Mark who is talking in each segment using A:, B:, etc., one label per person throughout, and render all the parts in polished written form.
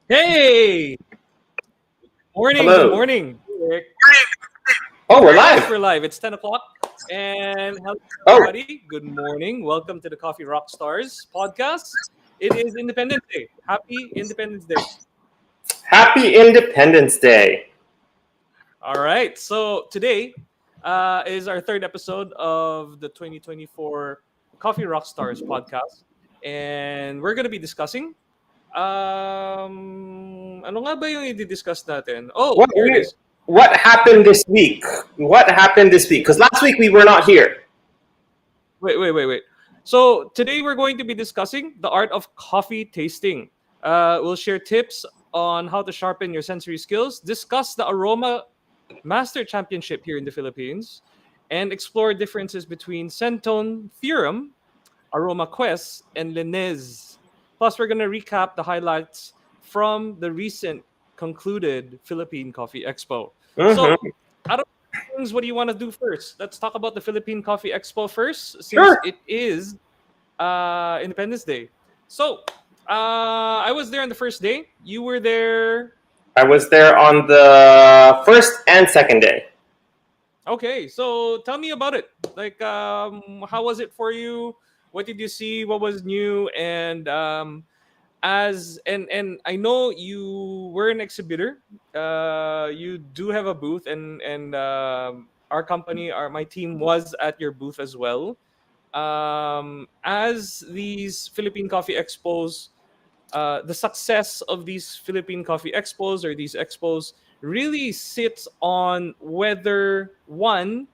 A: Hey, morning, good
B: Hello.
A: morning. Rick.
B: Oh, we're
A: Yes,
B: live.
A: we're live. It's 10 o'clock. And hello,
B: Oh,
A: everybody. Good morning. Welcome to the Coffee Rockstars Podcast. It is Independence Day. Happy Independence Day.
B: happy Independence Day.
A: All right. So today is our third episode of the 2024 Coffee Rockstars Podcast. And we're going to be discussing ano nga ba yung i-discuss natin? Oh,
B: What
A: here it is.
B: what happened this week? What happened this week? Because last week we were not here.
A: Wait. So today we're going to be discussing the art of coffee tasting. We'll share tips on how to sharpen your sensory skills, discuss the Aroma Master Championship here in the Philippines, and explore differences between Sentone Theorem, Aroma Quest, and Linez. Plus, we're going to recap the highlights from the recent concluded Philippine Coffee Expo. So,
B: Hmm.
A: out of things, what do you want to do first? Let's talk about the Philippine Coffee Expo first, since
B: Sure.
A: it is Independence Day. So, I was there on the first day. You were there.
B: I was there on the first and second day.
A: Okay, so tell me about it. Like, how was it for you? What did you see? What was new? And and I know you were an exhibitor. You do have a booth, and our company, my team was at your booth as well. As these Philippine Coffee Expos, the success of these Philippine Coffee Expos or these expos really sits on whether one,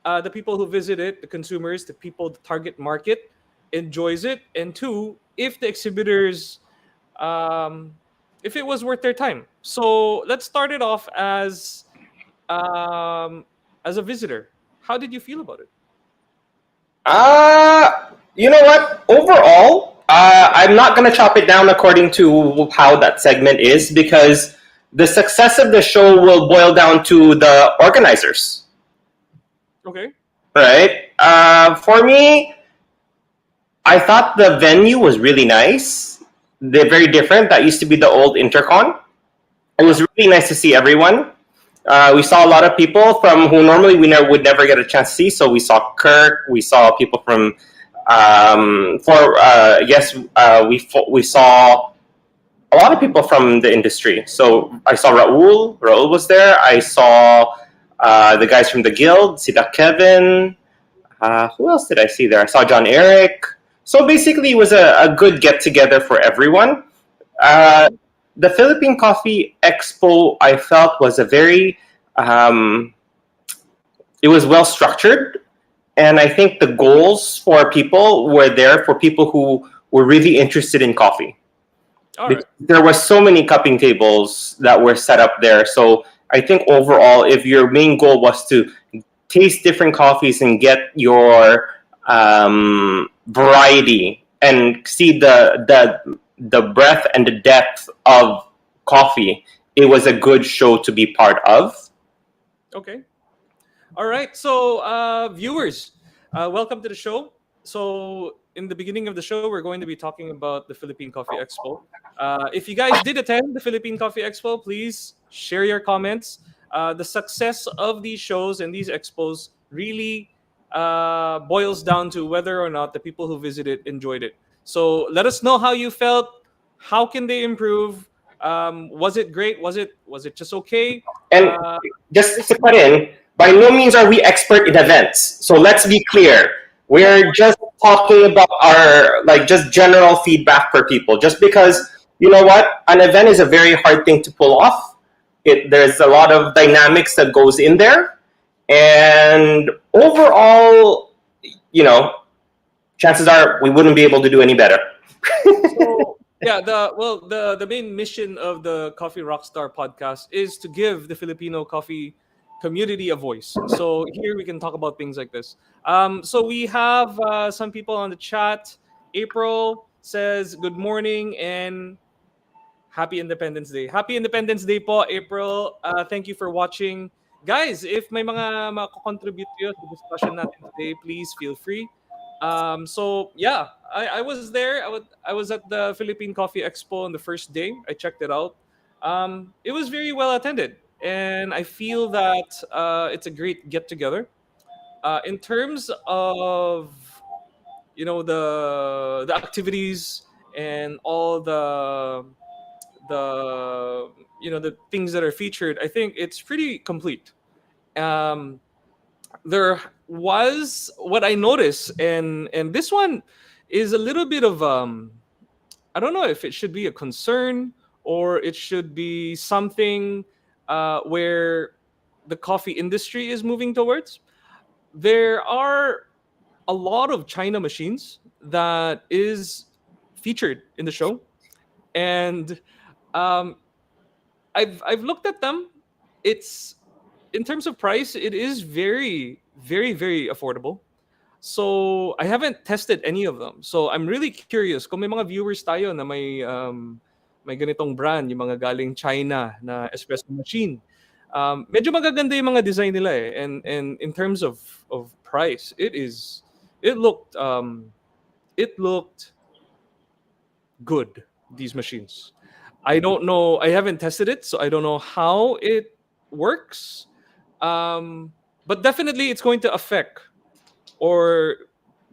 A: the people who visit it, the consumers, the people, the target market, enjoys it, and two, if the exhibitors, um, if it was worth their time. So let's start it off um, as a visitor. How did you feel about it?
B: You know what? Overall, I'm not going to chop it down according to how that segment is because the success of the show will boil down to the organizers,
A: Okay.
B: right? For me, I thought the venue was really nice. They're very different. That used to be the old Intercon. It
A: Yeah.
B: was really nice to see everyone. We saw a lot of people from who normally would never get a chance to see. So we saw Kirk. We saw people from for yes we saw a lot of people from the industry. So I saw Raul. Raul was there. I saw the guys from the guild. Sida Kevin. Who else did I see there? I saw John Eric. So basically, it was a good get together for everyone. Uh,
A: Okay.
B: the Philippine Coffee Expo, I felt, was a very, um, it was well structured. And I think the goals for people were there for people who were really interested in coffee.
A: All right.
B: Because there were so many cupping tables that were set up there. So I think overall, if your main goal was to taste different coffees and get your variety and see the breadth and the depth of coffee, it was a good show to be part of.
A: Okay. All right. So, viewers, welcome to the show. So, in the beginning of the show, we're going to be talking about the Philippine Coffee Expo. If you guys did attend the Philippine Coffee Expo, please share your comments. The success of these shows and these expos really boils down to whether or not the people who visited enjoyed it. So, let us know how you felt. How can they improve? Was it great? Was it just okay?
B: And
A: Uh,
B: just to
A: this
B: put in, by no means are we expert in events. So let's be clear. We're just talking about our like just general feedback for people. Just because you know what, an event is a very hard thing to pull off. There's a lot of dynamics that goes in there, and overall, you know, chances are we wouldn't be able to do any better.
A: So yeah, the main mission of the Coffee Rockstar podcast is to give the Filipino coffee community a voice. So here we can talk about things like this. So we have some people on the chat. April says good morning and happy Independence Day. Happy Independence Day po, April. Thank you for watching. Guys, if may mga mako-contribute kayo sa discussion natin today, please feel free. So yeah, I was there. I was at the Philippine Coffee Expo on the first day. I checked it out. It was very well attended, and I feel that it's a great get together. In terms of the activities and all the things that are featured, I think it's pretty complete. Um, there was what I noticed, and this one is a little bit of I don't know if it should be a concern or it should be something where the coffee industry is moving towards. There are a lot of China machines that is featured in the show, and um, I've looked at them. It's in terms of price, it is very, very, very affordable. So I haven't tested any of them. So I'm really curious kung may mga viewers tayo na may ganitong brand, yung mga galing China na espresso machine. Medyo magaganda yung mga design nila eh. And in terms of price, it looked it looked good, these machines. I don't know, I haven't tested it, so I don't know how it works. But definitely it's going to affect or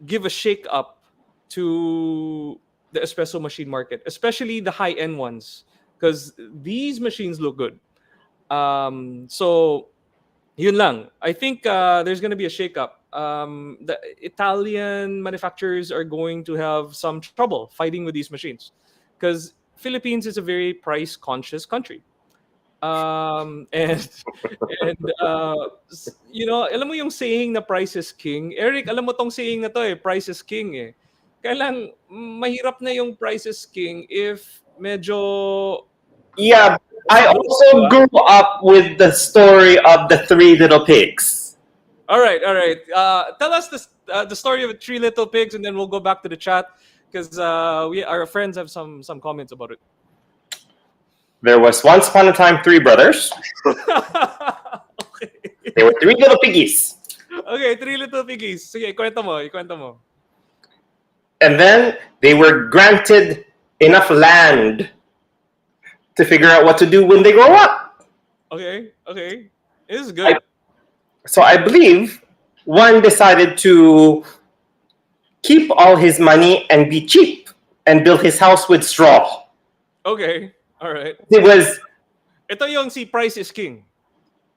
A: give a shake up to the espresso machine market, especially the high end ones, because these machines look good. So yun lang. I think there's going to be a shakeup. The Italian manufacturers are going to have some trouble fighting with these machines because Philippines is a very price conscious country. And alam mo yung saying na price is king. Eric, alam mo tong saying na to eh, price is king eh. Kaya lang mahirap na yung price is king if medyo
B: Yeah, I also grew up with the story of the three little pigs.
A: All right, all right. Tell us the story of the Three Little Pigs, and then we'll go back to the chat because our friends have some comments about it.
B: There was once upon a time three brothers.
A: Okay.
B: They were three little piggies.
A: Okay, Three Little Piggies. Sige, ikwento mo.
B: And then they were granted enough land to figure out what to do when they grow up.
A: Okay. This is good.
B: So I believe one decided to keep all his money and be cheap and build his house with straw.
A: Okay, all right.
B: It was
A: Ito yung si Price is King.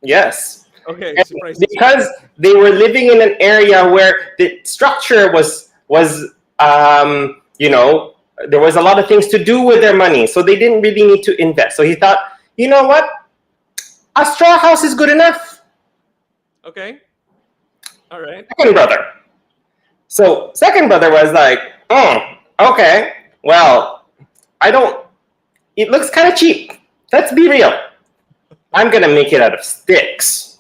B: yes.
A: Okay,
B: And
A: si Price is King.
B: because they were living in an area where the structure was there was a lot of things to do with their money, so they didn't really need to invest. So he thought, you know what, a straw house is good enough.
A: Okay, all right.
B: Second brother was like, okay, well, it looks kind of cheap. Let's be real. I'm gonna make it out of sticks.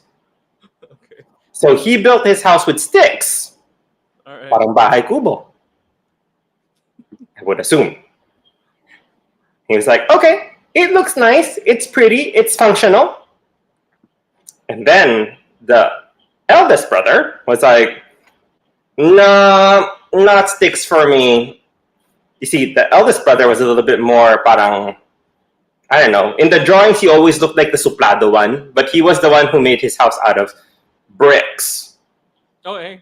A: Okay,
B: So he built his house with sticks.
A: all right.
B: Parang bahay kubo, I would assume. He was like, okay, it looks nice, it's pretty, it's functional. And then the eldest brother was like, no, not sticks for me. You see, the eldest brother was a little bit more parang, I don't know. In the drawings, he always looked like the suplado one, but he was the one who made his house out of bricks.
A: Okay.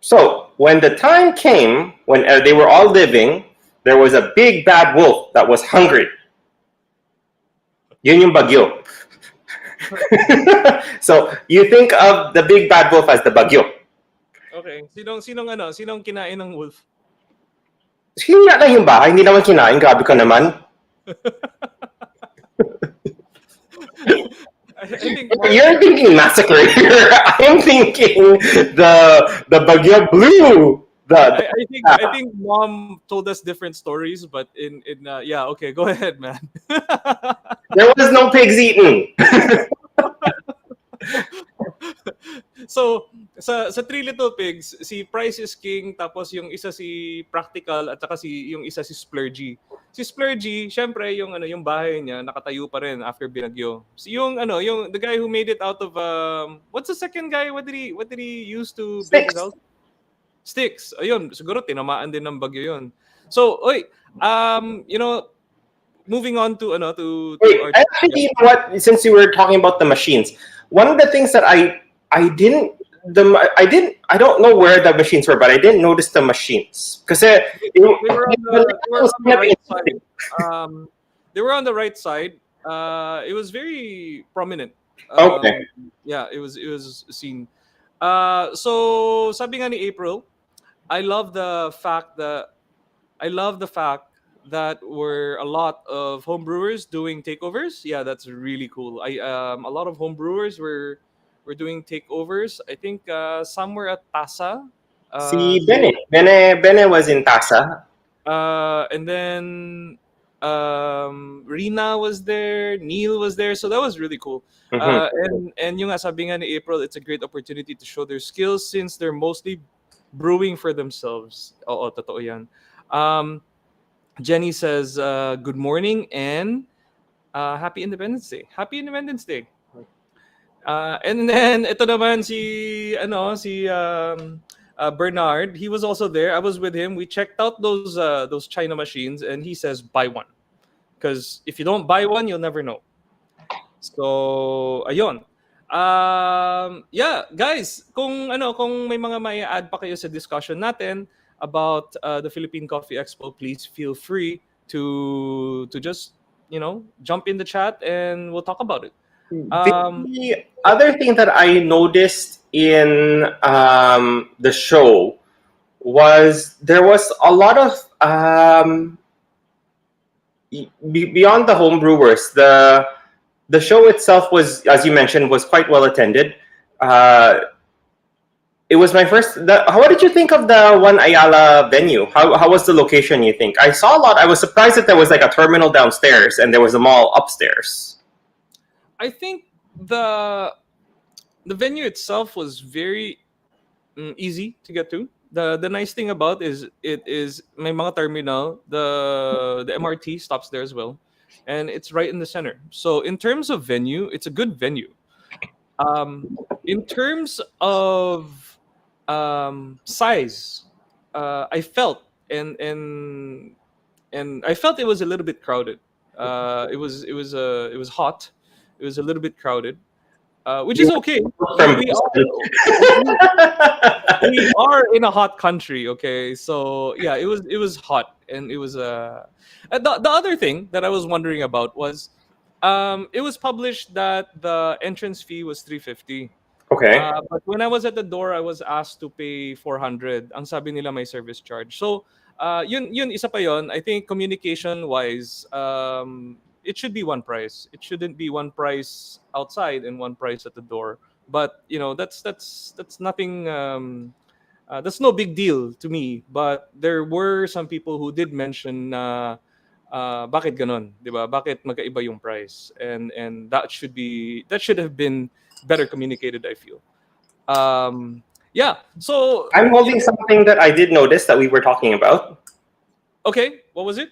B: So when the time came, when they were all living, there was a big bad wolf that was hungry. Yun yung bagyo. So you think of the big bad wolf as the bagyo.
A: Okay. Sinong kinain ng wolf?
B: Hiya lang yung bahay, hindi naman kinain. Grabe ka naman.
A: I think
B: You're thinking massacre here. I'm thinking the bagyo blew.
A: I think mom told us different stories, but yeah, okay, go ahead, man.
B: There was no pigs eaten.
A: So sa Three Little Pigs, si Price is King, tapos yung isa si Practical at saka yung isa si Splurgy. Si Splurgy, syempre yung bahay niya nakatayo pa rin after binagyo. Yung the guy who made it out of what's the second guy? What did he use to build his
B: Sticks.
A: house? sticks. Ayun, siguro tinamaan din ng bagyo yun. So, moving on to
B: Wait,
A: our
B: actually, you know what? Since you were talking about the machines, one of the things that I didn't I don't know where the machines were, but I didn't notice the machines because
A: they were on the right side. They were on the right side. It was very prominent.
B: Okay.
A: Yeah, it was seen. So sabi nga ni April, I love the fact that I love the fact that were a lot of homebrewers doing takeovers. Yeah, that's really cool. A lot of homebrewers were doing takeovers. I think some were at Tasa.
B: See,
A: So
B: Bene was in Tasa.
A: and then Rina was there, Neil was there, so that was really cool.
B: Mhm.
A: And yung nga sabi nga ni April, it's a great opportunity to show their skills since they're mostly brewing for themselves. Oo, totoo yan. Jenny says, good morning and happy Independence Day. Happy Independence Day. And then ito naman si Bernard. He was also there. I was with him. We checked out those China machines, and he says buy one because if you don't buy one, you'll never know. So ayun. Yeah, guys, kung may mga may add pa kayo sa discussion natin about the Philippine Coffee Expo, please feel free to just jump in the chat and we'll talk about it.
B: The other thing that I noticed in the show was there was a lot of beyond the home brewers. The show itself was, as you mentioned, was quite well attended. It was my first. What did you think of the one Ayala venue? How was the location? You think? I saw a lot. I was surprised that there was like a terminal downstairs and there was a mall upstairs.
A: I think the venue itself was very easy to get to. The nice thing about it is may mga terminal, the MRT stops there as well, and it's right in the center. So in terms of venue, it's a good venue. In terms of size, I felt and I felt it was a little bit crowded. It was hot. It was a little bit crowded, which is okay. We are in a hot country, okay? So yeah, it was hot, and it was the other thing that I was wondering about was it was published that the entrance fee was 350.
B: Okay.
A: But when I was at the door, I was asked to pay 400. Ang sabi nila may service charge. So, yun isa pa yun. I think communication wise, it should be one price. It shouldn't be one price outside and one price at the door. But that's nothing. That's no big deal to me. But there were some people who did mention bakit ganon, 'di ba? Bakit magkaiba yung price? And that should have been better communicated, I feel. Yeah. So
B: I'm holding something that I did notice that we were talking about.
A: okay, what was it?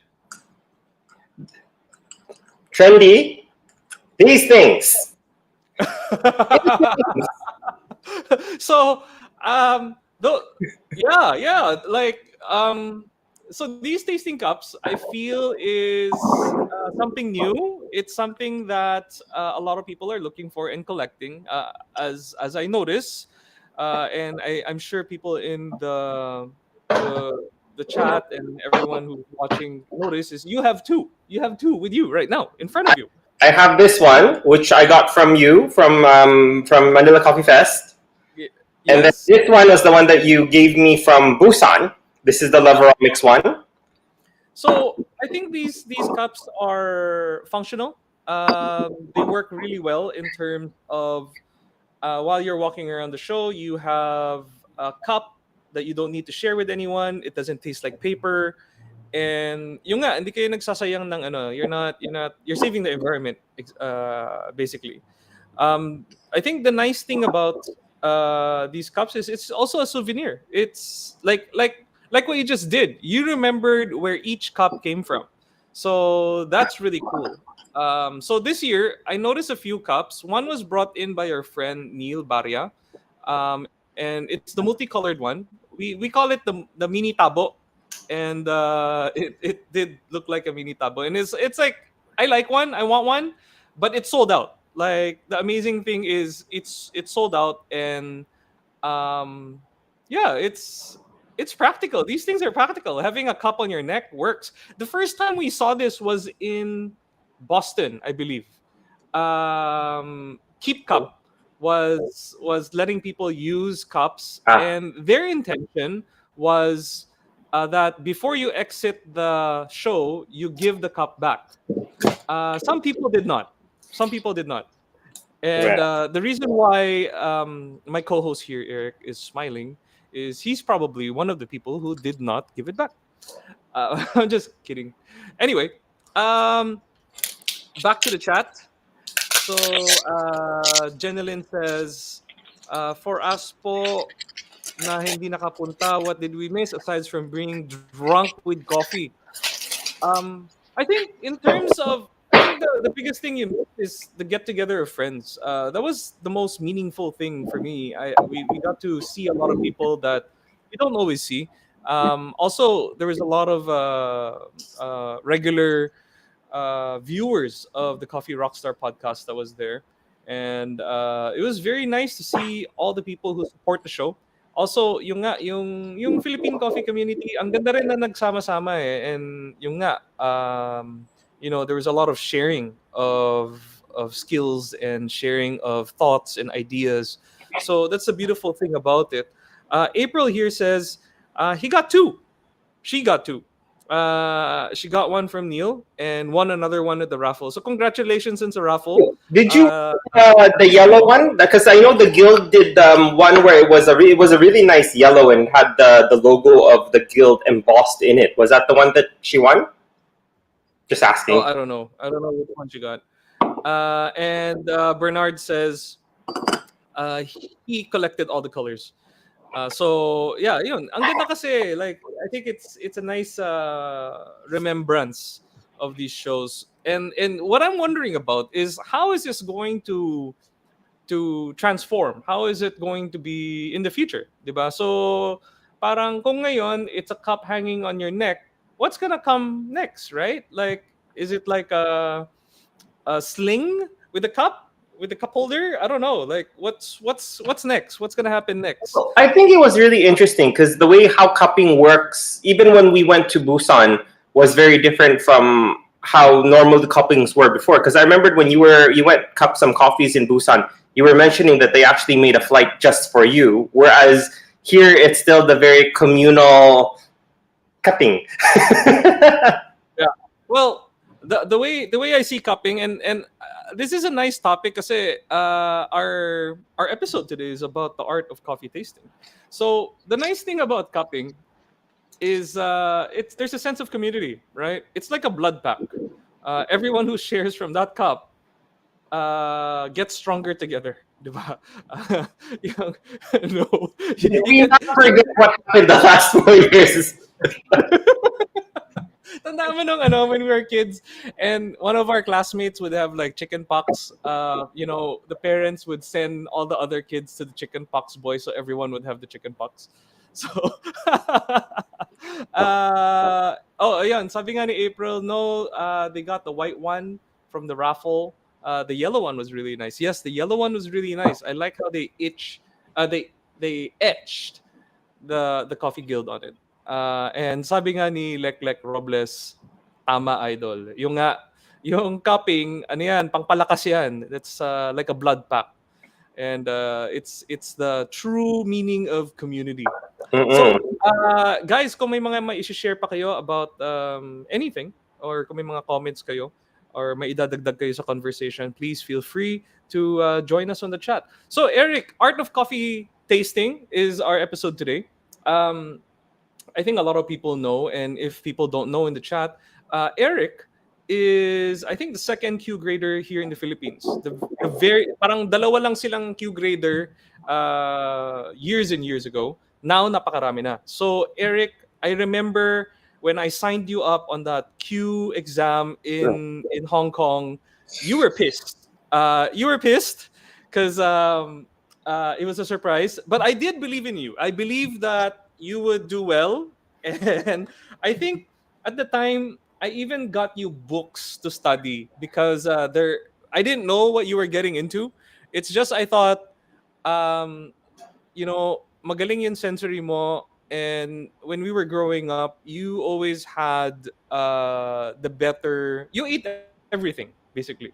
B: Trendy. These things.
A: So yeah, like so these tasting cups I feel is something new. It's something that a lot of people are looking for and collecting, as I notice, and I'm sure people in the chat and everyone who's watching notice is you have two. You have two with you right now in front of you.
B: I have this one, which I got from you from Manila Coffee Fest, and then
A: Yes.
B: this one is the one that you gave me from Busan. This is the Loveromix one.
A: So I think these cups are functional. They work really well in terms of while you're walking around the show, you have a cup that you don't need to share with anyone. It doesn't taste like paper, and yung nga hindi kayo nagsasayang ng ano. You're saving the environment basically. I think the nice thing about these cups is it's also a souvenir. It's like what you just did. You remembered where each cup came from, so that's really cool. So this year, I noticed a few cups. One was brought in by our friend Neil Barria, and it's the multicolored one. we call it the mini tabo, and it did look like a mini tabo, and it's like I like one, I want one, but it's sold out. Like the amazing thing is it's sold out, and um yeah, it's practical. These things are practical. Having a cup on your neck works. The first time we saw this was in Boston, I believe. Keep Cup was letting people use cups,
B: Ah,
A: and their intention was that before you exit the show, you give the cup back. Some people did not. Some people did not. And
B: right.
A: the reason why my co-host here, Eric, is smiling is he's probably one of the people who did not give it back. I'm just kidding. Anyway, um, back to the chat. So, Jenilyn says, for us po na hindi nakapunta, what did we miss aside from being drunk with coffee? I think in terms of, I think the biggest thing you miss is the get together of friends. That was the most meaningful thing for me. We got to see a lot of people that we don't always see. Also, there was a lot of regular viewers of the Coffee Rockstar podcast that was there, and it was very nice to see all the people who support the show. Also, yung Philippine coffee community, ang ganda rin na nagsama-sama eh. And yung nga, there was a lot of sharing of skills and sharing of thoughts and ideas. So that's the beautiful thing about it. April here says he got two. She got two. She got one from Neil and won another one at the raffle. So congratulations in the raffle.
B: Did you
A: Uh,
B: the yellow one? Because I know the guild did one where it was a really nice yellow and had the logo of the guild embossed in it. Was that the one that she won? Just
A: oh,
B: asking.
A: I don't know. I don't know which one she got. And Bernard says he collected all the colors. So yeah, yun. Ang ganda kasi, like, I think it's a nice remembrance of these shows. And what I'm wondering about is how is this going to transform? How is it going to be in the future, 'di ba? So parang kung ngayon it's a cup hanging on your neck, what's gonna come next, right? Like, is it like a sling with a cup, with the cup holder? I don't know. Like, what's next? What's gonna happen next?
B: I think it was really interesting because the way how cupping works, even when we went to Busan, was very different from how normal the cuppings were before. Because I remembered when you went cup some coffees in Busan, you were mentioning that they actually made a flight just for you, whereas here it's still the very communal cupping.
A: Yeah. Well, the way I see cupping, and this is a nice topic kasi our episode today is about the art of coffee tasting. So the nice thing about cupping is there's a sense of community, right? It's like a blood pack. Everyone who shares from that cup gets stronger together. Diba? Yung- no,
B: Did
A: you
B: we
A: can.
B: not forget what happened the last 4 years?
A: Tanda mo nung when we were kids, and one of our classmates would have like chicken pox. The parents would send all the other kids to the chicken pox boy, so everyone would have the chicken pox. So, ayun, sabi nga ni April, no, they got the white one from the raffle. The yellow one was really nice. Yes, the yellow one was really nice. I like how they etched the coffee guild on it. And sabi nga ni Lek Robles, tama idol. Yung cupping, ano yan, pangpalakas yan. That's like a blood pack. And it's the true meaning of community. So, guys, kung may mga mai-share pa kayo about anything, or kung may mga comments kayo, or may idadagdag kayo sa conversation, please feel free to join us on the chat. So, Eric, Art of Coffee Tasting is our episode today. I think a lot of people know, and if people don't know in the chat, Eric is, I think, the second Q grader here in the Philippines. The very parang dalawa lang silang Q grader years and years ago. Now napakarami na. So Eric, I remember when I signed you up on that Q exam in Hong Kong, you were pissed. You were pissed because it was a surprise, but I did believe in you. I believe that you would do well. And I think at the time I even got you books to study because I didn't know what you were getting into. It's just I thought, um, magaling yung sensory mo. And when we were growing up, you always had the better. You eat everything basically.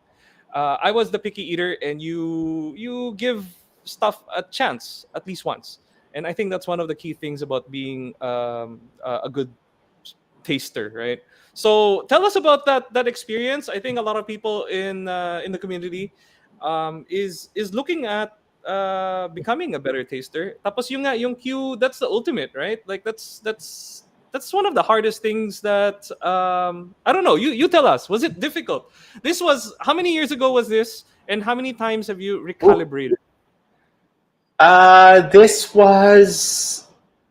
A: I was the picky eater, and you give stuff a chance at least once. And I think that's one of the key things about being a good taster, right? So tell us about that experience. I think a lot of people in the community is looking at becoming a better taster. Tapos yung cue, that's the ultimate, right? Like that's one of the hardest things that I don't know. You tell us. Was it difficult? This was how many years ago was this, and how many times have you recalibrated?
B: This was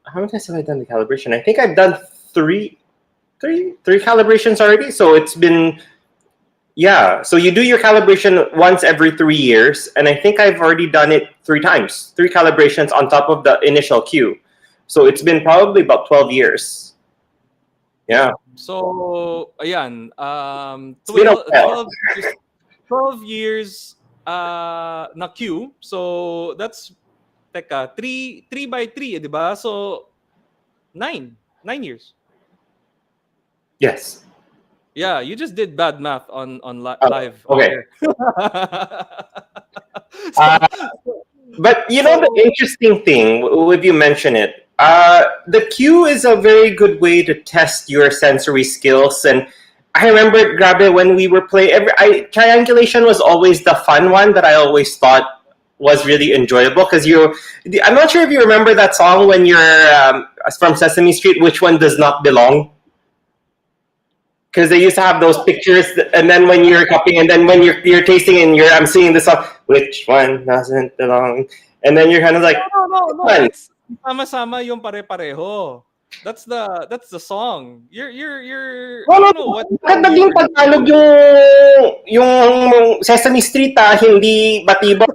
B: how many times have I done the calibration? I think I've done three calibrations already. So it's been yeah. So you do your calibration once every 3 years, and I think I've already done it 3 times, 3 calibrations on top of the initial queue. So it's been probably about 12 years. Yeah,
A: So, ayan,
B: it's been a while.
A: 12 years na queue. So, that's, teka, 3 by 3, di ba? So, 9 years.
B: Yes.
A: Yeah, you just did bad math on live.
B: Okay.
A: so,
B: But you know
A: so,
B: the interesting thing, if you mention it, the cue is a very good way to test your sensory skills. And I remember, grabe, when we were playing, triangulation was always the fun one that I always thought was really enjoyable because I'm not sure if you remember that song when you're from Sesame Street, Which One Does Not Belong? Because they used to have those pictures, and then when you're copying, and then when you're tasting, and I'm singing the song, which one doesn't belong, and then you're kind of like,
A: no.
B: "Which one?"
A: That's sama-sama yung pare-pareho. That's the song. I
B: No,
A: don't know what
B: bakit naging Tagalog yung Sesame Street hindi batibot?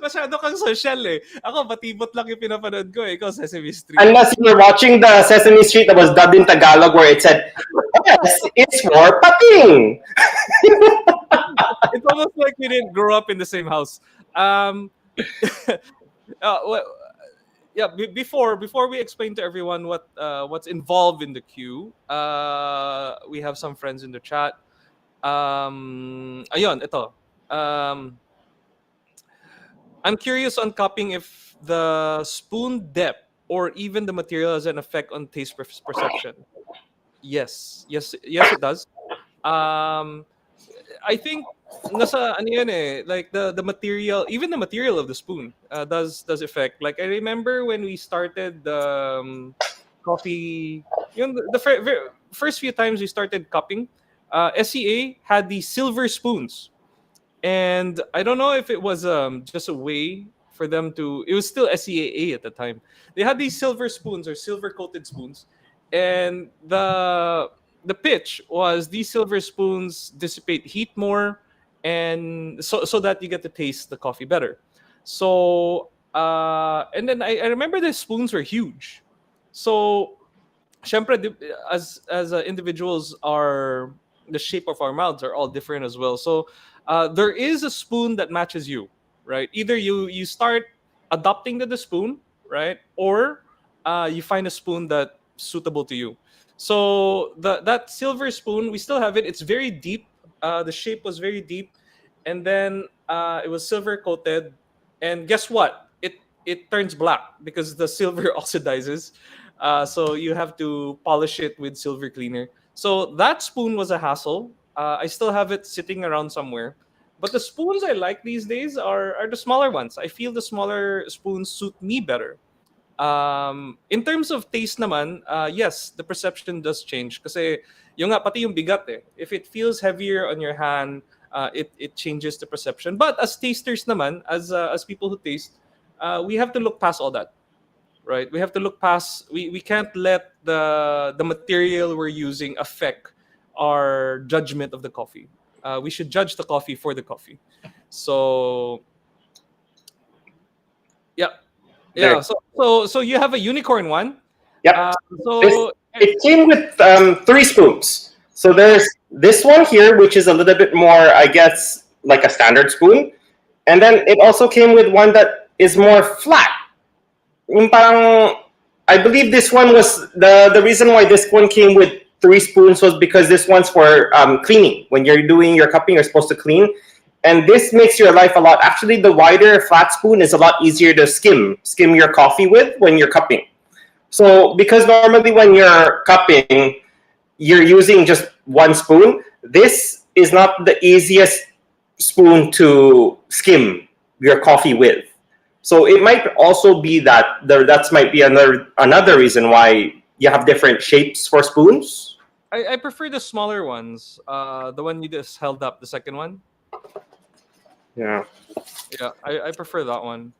A: Masyado kang social eh. Ako, batibot lang yung pinapanood ko eh. Ikaw, Sesame Street.
B: Unless you were watching the Sesame Street that was dubbed in Tagalog where it said, yes, it's for pating.
A: It's almost like we didn't grow up in the same house. Well, yeah, before we explain to everyone what's involved in the queue, we have some friends in the chat. Ayun, ito. I'm curious on cupping if the spoon depth or even the material has an effect on taste perception. Yes, it does. I think nasa ano yan eh, like the material, even the material of the spoon does affect. Like I remember when we started the coffee, the first few times we started cupping, SCA had these silver spoons. And I don't know if it was just a way for them to. It was still SEAA at the time. They had these silver spoons or silver coated spoons, and the pitch was these silver spoons dissipate heat more, and so that you get to taste the coffee better. So and then I remember the spoons were huge. So, syempre, as individuals, the shape of our mouths are all different as well. So there is a spoon that matches you, right? Either you start adopting to the spoon, right, or you find a spoon that's suitable to you. So that silver spoon, we still have it. It's very deep. The shape was very deep, and then it was silver coated. And guess what? It turns black because the silver oxidizes. So you have to polish it with silver cleaner. So that spoon was a hassle. I still have it sitting around somewhere. But the spoons I like these days are the smaller ones. I feel the smaller spoons suit me better. In terms of taste naman, yes, the perception does change. Kasi yung nga, pati yung bigat eh. If it feels heavier on your hand, it changes the perception. But as tasters naman, as people who taste, we have to look past all that. Right, we have to look past. We can't let the material we're using affect our judgment of the coffee. We should judge the coffee for the coffee. So, yeah.
B: There.
A: Yeah. So you have a unicorn one.
B: Yep.
A: Uh,
B: This
A: so
B: it came with 3 spoons. So there's this one here, which is a little bit more, I guess, like a standard spoon, and then it also came with one that is more flat. Yung parang, I believe this one was the reason why this one came with 3 spoons was because this one's for cleaning. When you're doing your cupping, you're supposed to clean, and this makes your life a lot. Actually, the wider flat spoon is a lot easier to skim your coffee with when you're cupping. So because normally when you're cupping, you're using just 1 spoon. This is not the easiest spoon to skim your coffee with. So it might also be that that's might be another reason why you have different shapes for spoons.
A: I prefer the smaller ones. The one you just held up, the second one.
B: Yeah.
A: Yeah, I prefer that one.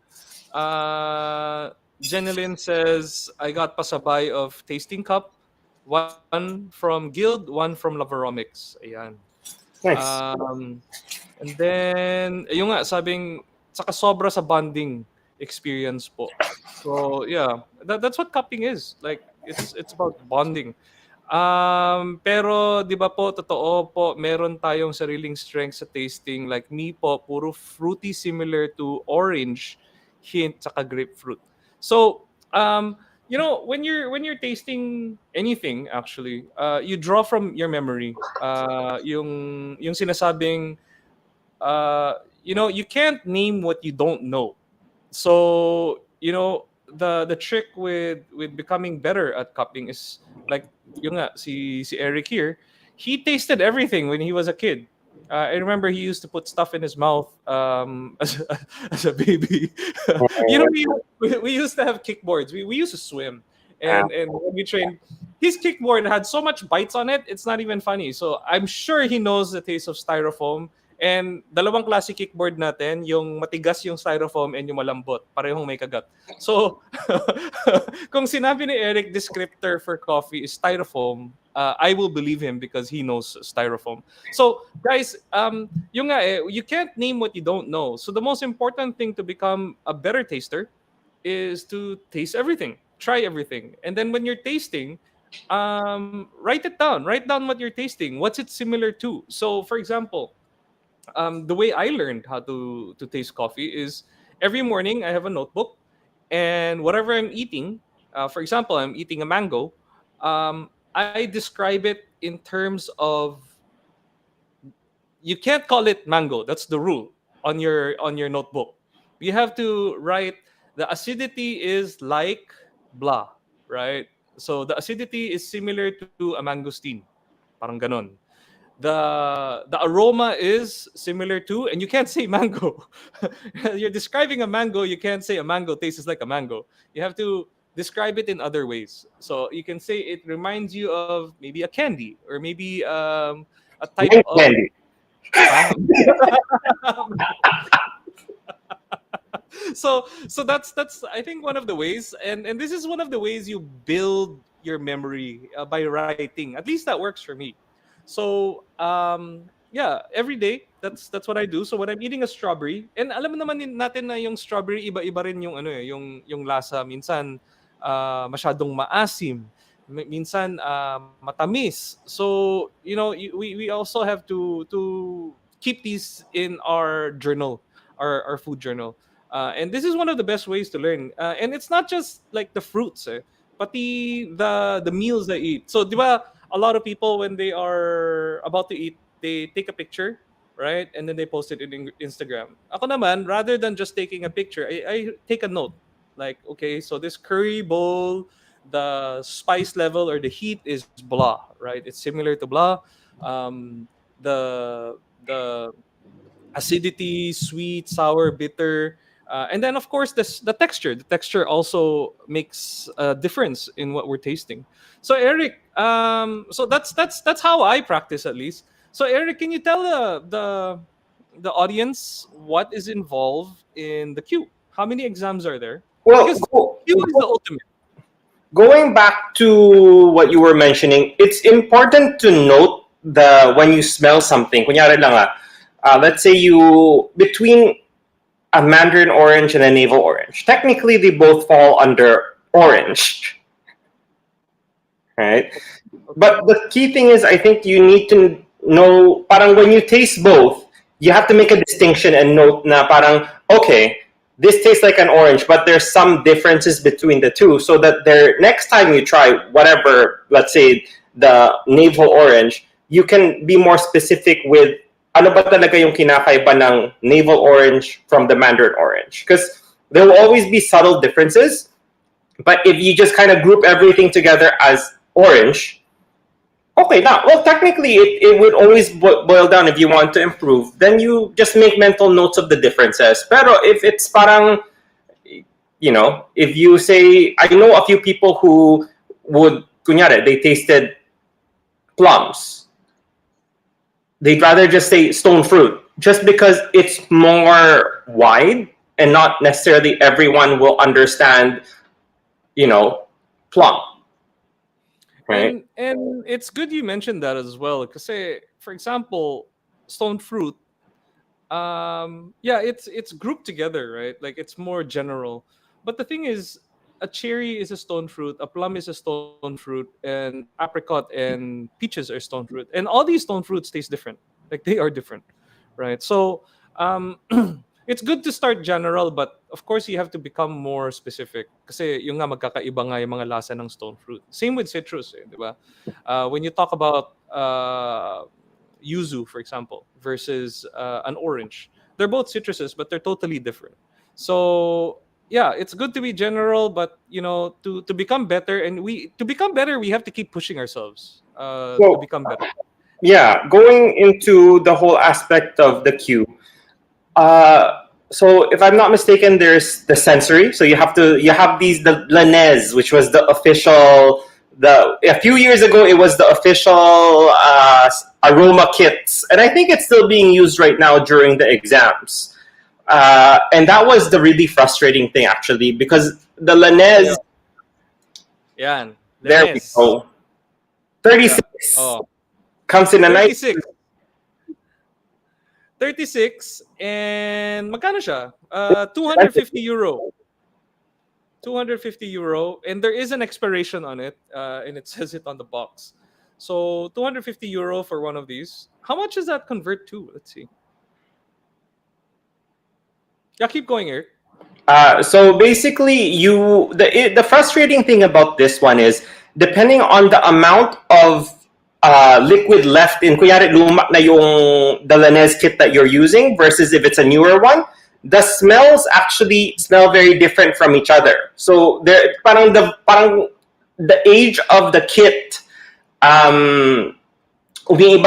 A: Jenilyn says, I got pasabay of tasting cup. One from Guild, one from Lavaromics. Ayan.
B: Nice.
A: And then, yung nga, sabing, saka sobra sa bonding experience po. So, yeah, that's what cupping is. Like, it's about bonding. Pero, di ba po, totoo po, meron tayong sariling strength sa tasting. Like me po, puro fruity similar to orange, hint, saka grapefruit. So, when you're tasting anything, actually, you draw from your memory. Yung sinasabing, you can't name what you don't know. So the trick with becoming better at cupping is like yung nga, si Eric here, he tasted everything when he was a kid. I remember he used to put stuff in his mouth as a baby. We used to have kickboards. We used to swim, and when we trained, his kickboard had so much bites on it. It's not even funny. So I'm sure he knows the taste of styrofoam. And dalawang klase kickboard natin, yung matigas yung styrofoam and yung malambot, parehong may kagat. So, kung sinabi ni Eric descriptor for coffee is styrofoam, I will believe him because he knows styrofoam. So, guys, yung nga you can't name what you don't know. So, the most important thing to become a better taster is to taste everything, try everything. And then when you're tasting, write it down. Write down what you're tasting. What's it similar to? So, for example, the way I learned how to taste coffee is every morning I have a notebook, and whatever I'm eating, for example, I'm eating a mango, I describe it in terms of, you can't call it mango. That's the rule on your notebook. You have to write the acidity is like blah, right? So the acidity is similar to a mangosteen, parang ganon. The aroma is similar to, and you can't say mango. You're describing a mango, you can't say a mango tastes like a mango. You have to describe it in other ways. So you can say it reminds you of maybe a candy, or maybe a type
B: Mint
A: of
B: candy.
A: so that's I think one of the ways, and this is one of the ways you build your memory, by writing. At least that works for me. So yeah, every day that's what I do. So when I'm eating a strawberry, and alam naman natin na yung strawberry iba-iba rin yung yung lasa. Minsan masyadong maasim, minsan matamis. So we also have to keep these in our journal, our food journal. And this is one of the best ways to learn. And it's not just like the fruits, pati the meals I eat. So, di ba, a lot of people when they are about to eat, they take a picture, right? And then they post it in Instagram. Ako naman, rather than just taking a picture, I take a note. Like, okay, so this curry bowl, the spice level or the heat is blah, right? It's similar to blah. The acidity, sweet, sour, bitter. And then, of course, the texture. The texture also makes a difference in what we're tasting. So, Eric, so that's how I practice, at least. So, Eric, can you tell the audience what is involved in the queue? How many exams are there?
B: Well,
A: Because queue is the ultimate.
B: going back to what you were mentioning, it's important to note when you smell something. Kunyari lang let's say you between a mandarin orange and a navel orange. Technically, they both fall under orange, right? But the key thing is, I think you need to know, parang when you taste both, you have to make a distinction and note na parang, okay, this tastes like an orange, but there's some differences between the two, so that there, next time you try whatever, let's say the navel orange, you can be more specific with ano ba talaga yung kinakaiba ng navel orange from the mandarin orange. Because there will always be subtle differences, but if you just kind of group everything together as orange, okay, now, well, technically, it would always boil down, if you want to improve, then you just make mental notes of the differences. Pero if it's parang, if you say, I know a few people who would, kunyari, they tasted plums. They'd rather just say stone fruit, just because it's more wide and not necessarily everyone will understand, plum. Right.
A: And it's good you mentioned that as well. Because, for example, stone fruit, it's grouped together, right? Like it's more general. But the thing is, a cherry is a stone fruit, a plum is a stone fruit, and apricot and peaches are stone fruit. And all these stone fruits taste different. Like they are different, right? So it's good to start general, but of course you have to become more specific. Kasi yung nga magkakaiba nga yung mga lasa ng stone fruit. Same with citrus, di ba? When you talk about yuzu, for example, versus an orange, they're both citruses, but they're totally different. So yeah, it's good to be general, but to become better, and we have to keep pushing ourselves to become better.
B: Yeah, going into the whole aspect of the Q. So if I'm not mistaken, there's the sensory. So you have the Lanez, which was the official. A few years ago, it was the official aroma kits, and I think it's still being used right now during the exams. And that was the really frustrating thing, actually, because the Lanez.
A: Yeah.
B: There we go. 36.
A: Yeah. Oh.
B: Comes in a
A: 36. 36 and magkano siya? 250 euro. 250 euro, and there is an expiration on it, and it says it on the box. So 250 euro for one of these. How much does that convert to? Let's see. Yeah, keep going, Eric.
B: So basically, the frustrating thing about this one is, depending on the amount of liquid left in, kunyari luma na yung the Lanez kit that you're using versus if it's a newer one, the smells actually smell very different from each other. So there, parang the age of the kit, umiiba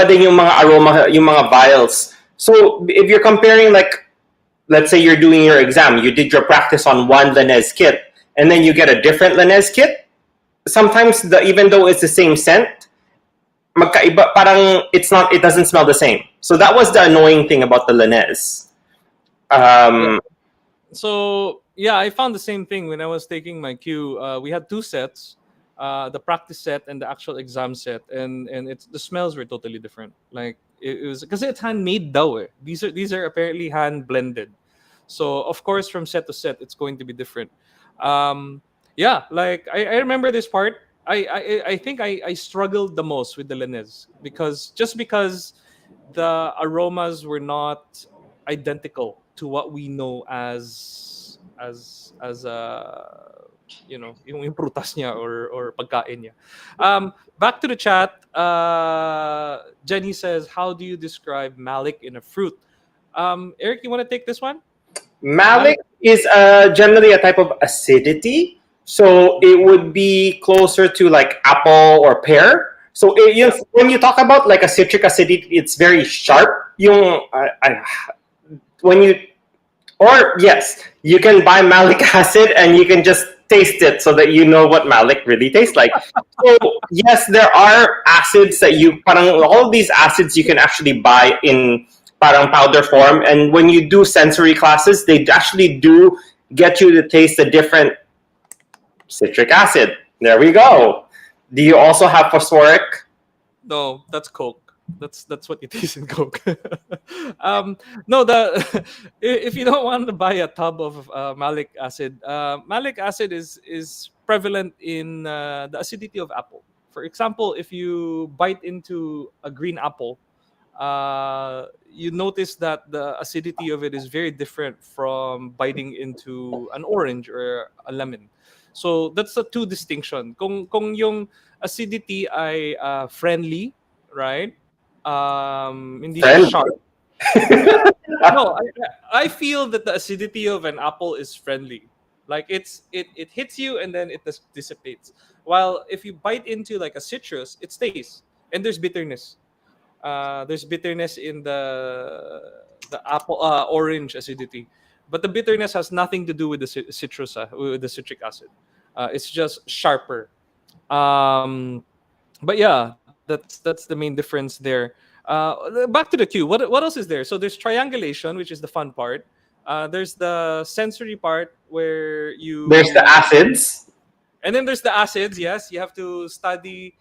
B: din yung mga aroma, yung mga vials. So if you're comparing, like, let's say you're doing your exam, you did your practice on one Lanez kit, and then you get a different Lanez kit. Sometimes even though it's the same scent, magkaiba, parang it doesn't smell the same. So that was the annoying thing about the Lanez.
A: So yeah, I found the same thing when I was taking my Q. We had two sets, the practice set and the actual exam set, and the smells were totally different. Like it was because it's handmade daw. These are apparently hand blended. So of course from set to set it's going to be different. Yeah, like I remember this part. I think I struggled the most with the Lanez because the aromas were not identical to what we know as yung prutas niya or pagkain niya. Back to the chat. Jenny says, how do you describe malic in a fruit? Eric, you want to take this one?
B: Malic is generally a type of acidity. So it would be closer to like apple or pear. So when you talk about like a citric acidity, it's very sharp. You can buy malic acid and you can just taste it so that you know what malic really tastes like. So yes, there are acids that all of these acids you can actually buy in parang powder form. And when you do sensory classes, they actually do get you to taste the different citric acid. There we go. Do you also have phosphoric?
A: No, that's Coke. That's what it is in Coke. um, no, the if you don't want to buy a tub of malic acid is prevalent in the acidity of apple. For example, if you bite into a green apple, you notice that the acidity of it is very different from biting into an orange or a lemon. So that's the two distinction. Kung yung acidity ay friendly, right? Hindi siya
B: Friend.
A: sharp. Yeah. No, I feel that the acidity of an apple is friendly. Like it hits you and then it dissipates. While if you bite into like a citrus, it stays and there's bitterness. There's bitterness in the apple orange acidity, but the bitterness has nothing to do with the citrus with the citric acid. It's just sharper. Um, but yeah, that's the main difference there. Back to the queue. What else is there? So there's triangulation, which is the fun part. There's the sensory part where
B: There's the
A: you
B: acids.
A: and then there's the acids. Yes, you have to study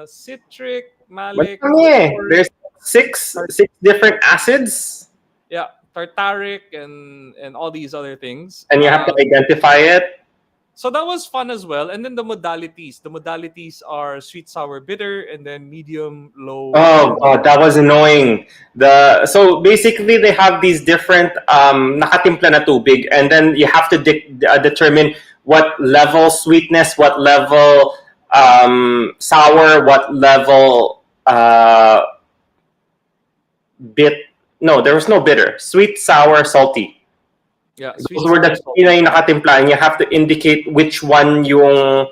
A: citric, malic,
B: Madami eh.
A: or
B: There's six different acids,
A: yeah, tartaric and all these other things.
B: and you have to identify it.
A: So that was fun as well. And then the modalities. The modalities are sweet, sour, bitter, and then medium, low,
B: Oh
A: and
B: god, that was annoying. So basically they have these different nakatimpla na tubig, and then you have to determine what level sweetness, what level sour, what level bit. No, there was no bitter. Sweet, sour, salty.
A: yeah,
B: Those
A: sweet,
B: were
A: sour,
B: the
A: salt.
B: three na yung nakatimpla, and you have to indicate which one yung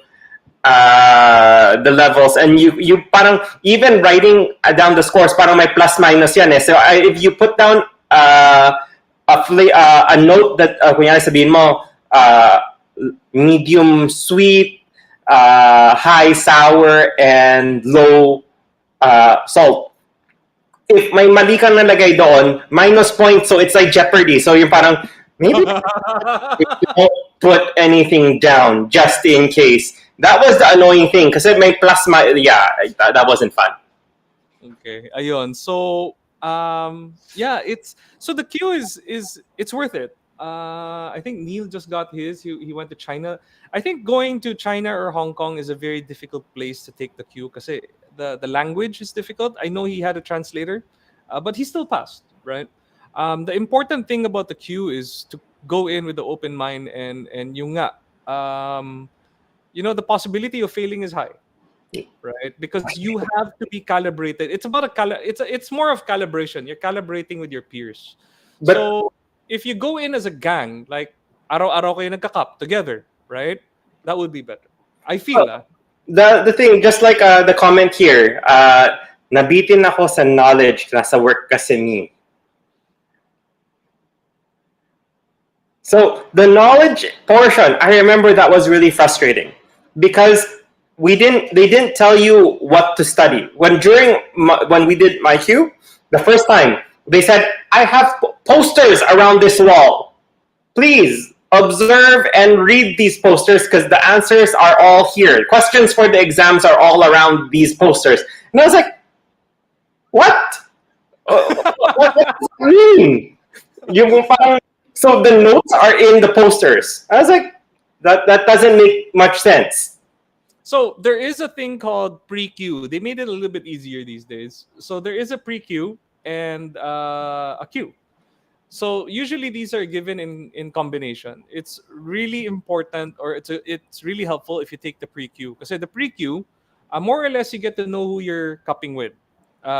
B: the levels, and you parang even writing down the scores parang may plus minus yan eh. So if you put down a note that kunyari sabihin mo medium sweet, high sour, and low salt. If may mali kang nalagay doon, minus points, so it's like Jeopardy. So yung parang maybe don't put anything down just in case. That was the annoying thing kasi may plus yeah, that wasn't fun.
A: Okay, ayun. So yeah, it's so the queue is it's worth it. I think Neil just got his. He went to China. I think going to China or Hong Kong is a very difficult place to take the queue because the language is difficult. I know he had a translator, but he still passed, right? The important thing about the queue is to go in with the open mind and yung nga, the possibility of failing is high, right? Because you have to be calibrated. It's about it's more of calibration. You're calibrating with your peers.
B: But
A: So if you go in as a gang, like araw-araw kayo nagka-cup together, right? That would be better. I feel
B: the thing, just like the comment here, nabitin ako sa knowledge nasa work kasi ni. So the knowledge portion, I remember that was really frustrating because they didn't tell you what to study. When we did my Q, the first time they said, I have posters around this wall. Please observe and read these posters because the answers are all here. Questions for the exams are all around these posters. And I was like, what? What does that mean? So the notes are in the posters. I was like, that doesn't make much sense.
A: So there is a thing called pre-queue. They made it a little bit easier these days. So there is a pre-queue and a queue. So usually these are given in combination. It's really important, or it's really helpful if you take the pre-queue. Because the pre-queue, more or less you get to know who you're cupping with.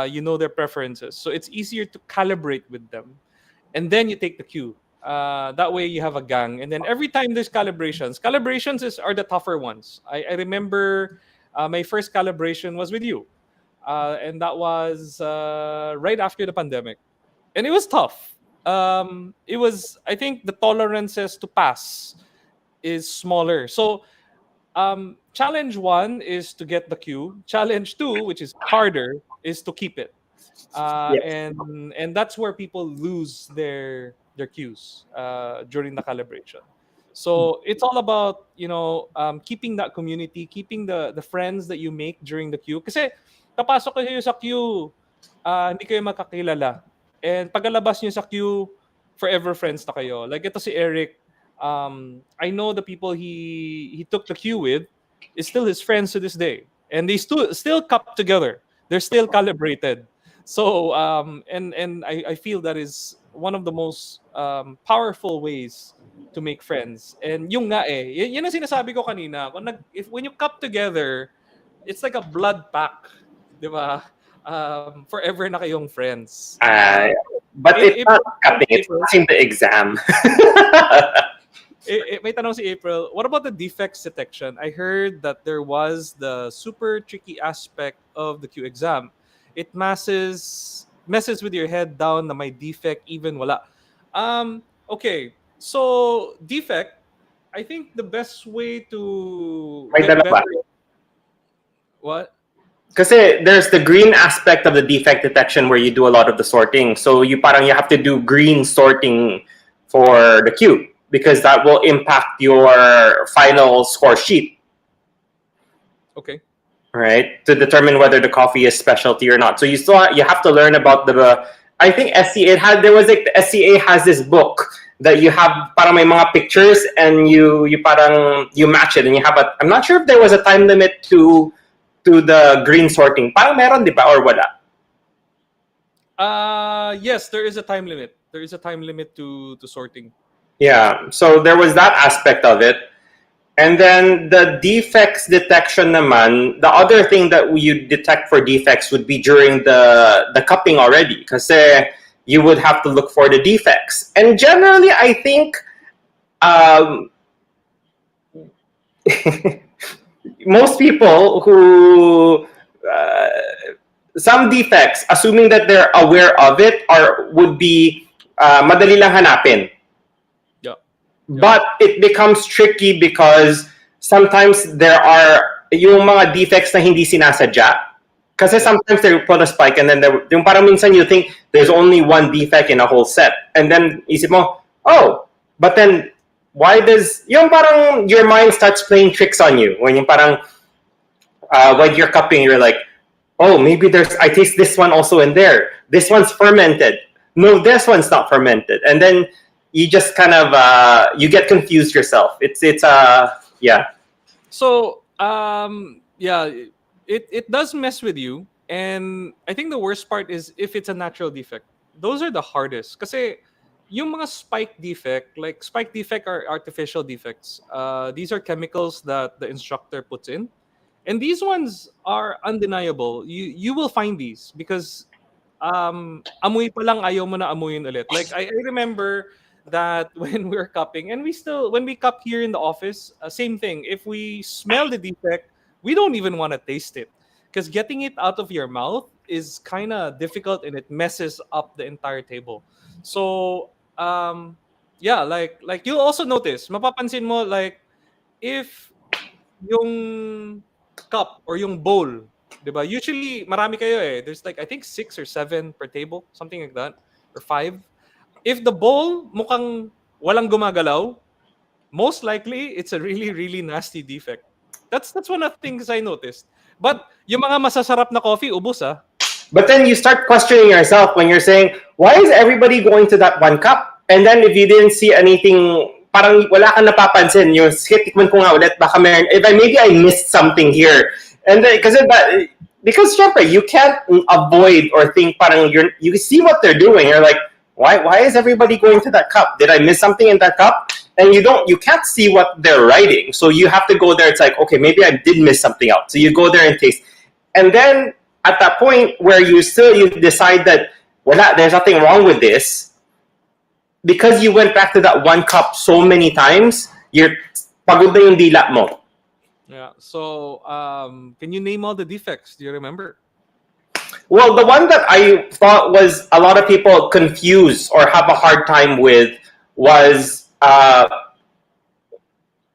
A: You know their preferences. So it's easier to calibrate with them. And then you take the queue. That way you have a gang. And then every time there's calibrations, are the tougher ones. I remember my first calibration was with you. And that was right after the pandemic. And it was tough. I think the tolerances to pass is smaller. So challenge 1 is to get the queue. Challenge 2, which is harder, is to keep it.
B: Yes.
A: And that's where people lose their cues during the calibration. So it's all about keeping that community, keeping the friends that you make during the queue. Because kapasok kayo sa queue, hindi kayo makakilala. And pagkalabas niyo sa queue, forever friends na kayo. Like ito si Eric, I know the people he took the queue with is still his friends to this day. And they still cup together. They're still calibrated. So and I feel that is one of the most powerful ways to make friends. And yung nga yun ang sinasabi ko kanina. When you cup together, it's like a blood pack, 'di ba? Forever na kayong friends.
B: But it's not cupping, it's passing the exam.
A: May tanong si April, what about the defects detection? I heard that there was the super tricky aspect of the Q exam. It messes with your head down na may defect even wala. Okay, so defect, I think the best way to
B: May
A: get
B: dalawa.
A: better. What?
B: Kasi there's the green aspect of the defect detection where you do a lot of the sorting. So you have to do green sorting for the queue because that will impact your final score sheet.
A: Okay.
B: Right? To determine whether the coffee is specialty or not. So you have to learn about I think the SCA has this book that you have parang may mga pictures and you match it and you have I'm not sure if there was a time limit to the green sorting. Parang meron, di ba? Or wala?
A: Yes, there is a time limit. There is a time limit to sorting.
B: Yeah, so there was that aspect of it. And then the defects detection naman, the other thing that you detect for defects would be during the cupping already. Kasi you would have to look for the defects. And generally, I think most people who some defects, assuming that they're aware of it, would be madali lang hanapin.
A: Yeah.
B: But it becomes tricky because sometimes there are yung mga defects na hindi sinasadya. Kasi sometimes they put a spike and then yung parang minsan you think there's only one defect in a whole set. And then isip mo, oh, but then why does yung parang your mind starts playing tricks on you when yung parang when you're cupping you're like, oh, maybe I taste this one also in there. This one's fermented. No, this one's not fermented. And then you just kind of you get confused yourself. It's yeah.
A: So yeah, it does mess with you, and I think the worst part is if it's a natural defect. Those are the hardest kasi yung mga spike defect are artificial defects. These are chemicals that the instructor puts in. And these ones are undeniable. You will find these because amoy pa lang ayaw mo na amuyin ulit. Like I remember that when we were cupping and when we cup here in the office, same thing. If we smell the defect, we don't even want to taste it because getting it out of your mouth is kind of difficult and it messes up the entire table. So yeah, like you'll also notice, mapapansin mo like if yung cup or yung bowl, diba? Usually marami kayo eh. There's like I think 6 or 7 per table, something like that, or 5. If the bowl mukhang walang gumagalaw, most likely it's a really really nasty defect. That's one of the things I noticed. But yung mga masasarap na coffee ubos ah.
B: But then you start questioning yourself when you're saying, why is everybody going to that one cup? And then if you didn't see anything, parang wala kang napapansin, yung tikman ko nga ulit, baka maybe I missed something here. And then, because syempre, you can't avoid or think parang you see what they're doing. You're like, why is everybody going to that cup? Did I miss something in that cup? And you can't see what they're writing. So you have to go there. It's like, okay, maybe I did miss something out. So you go there and taste. And then at that point where you decide that, there's nothing wrong with this, because you went back to that one cup so many times, you're pagod na yung dila mo.
A: Yeah. So, can you name all the defects? Do you remember?
B: Well, the one that I thought was a lot of people confuse or have a hard time with was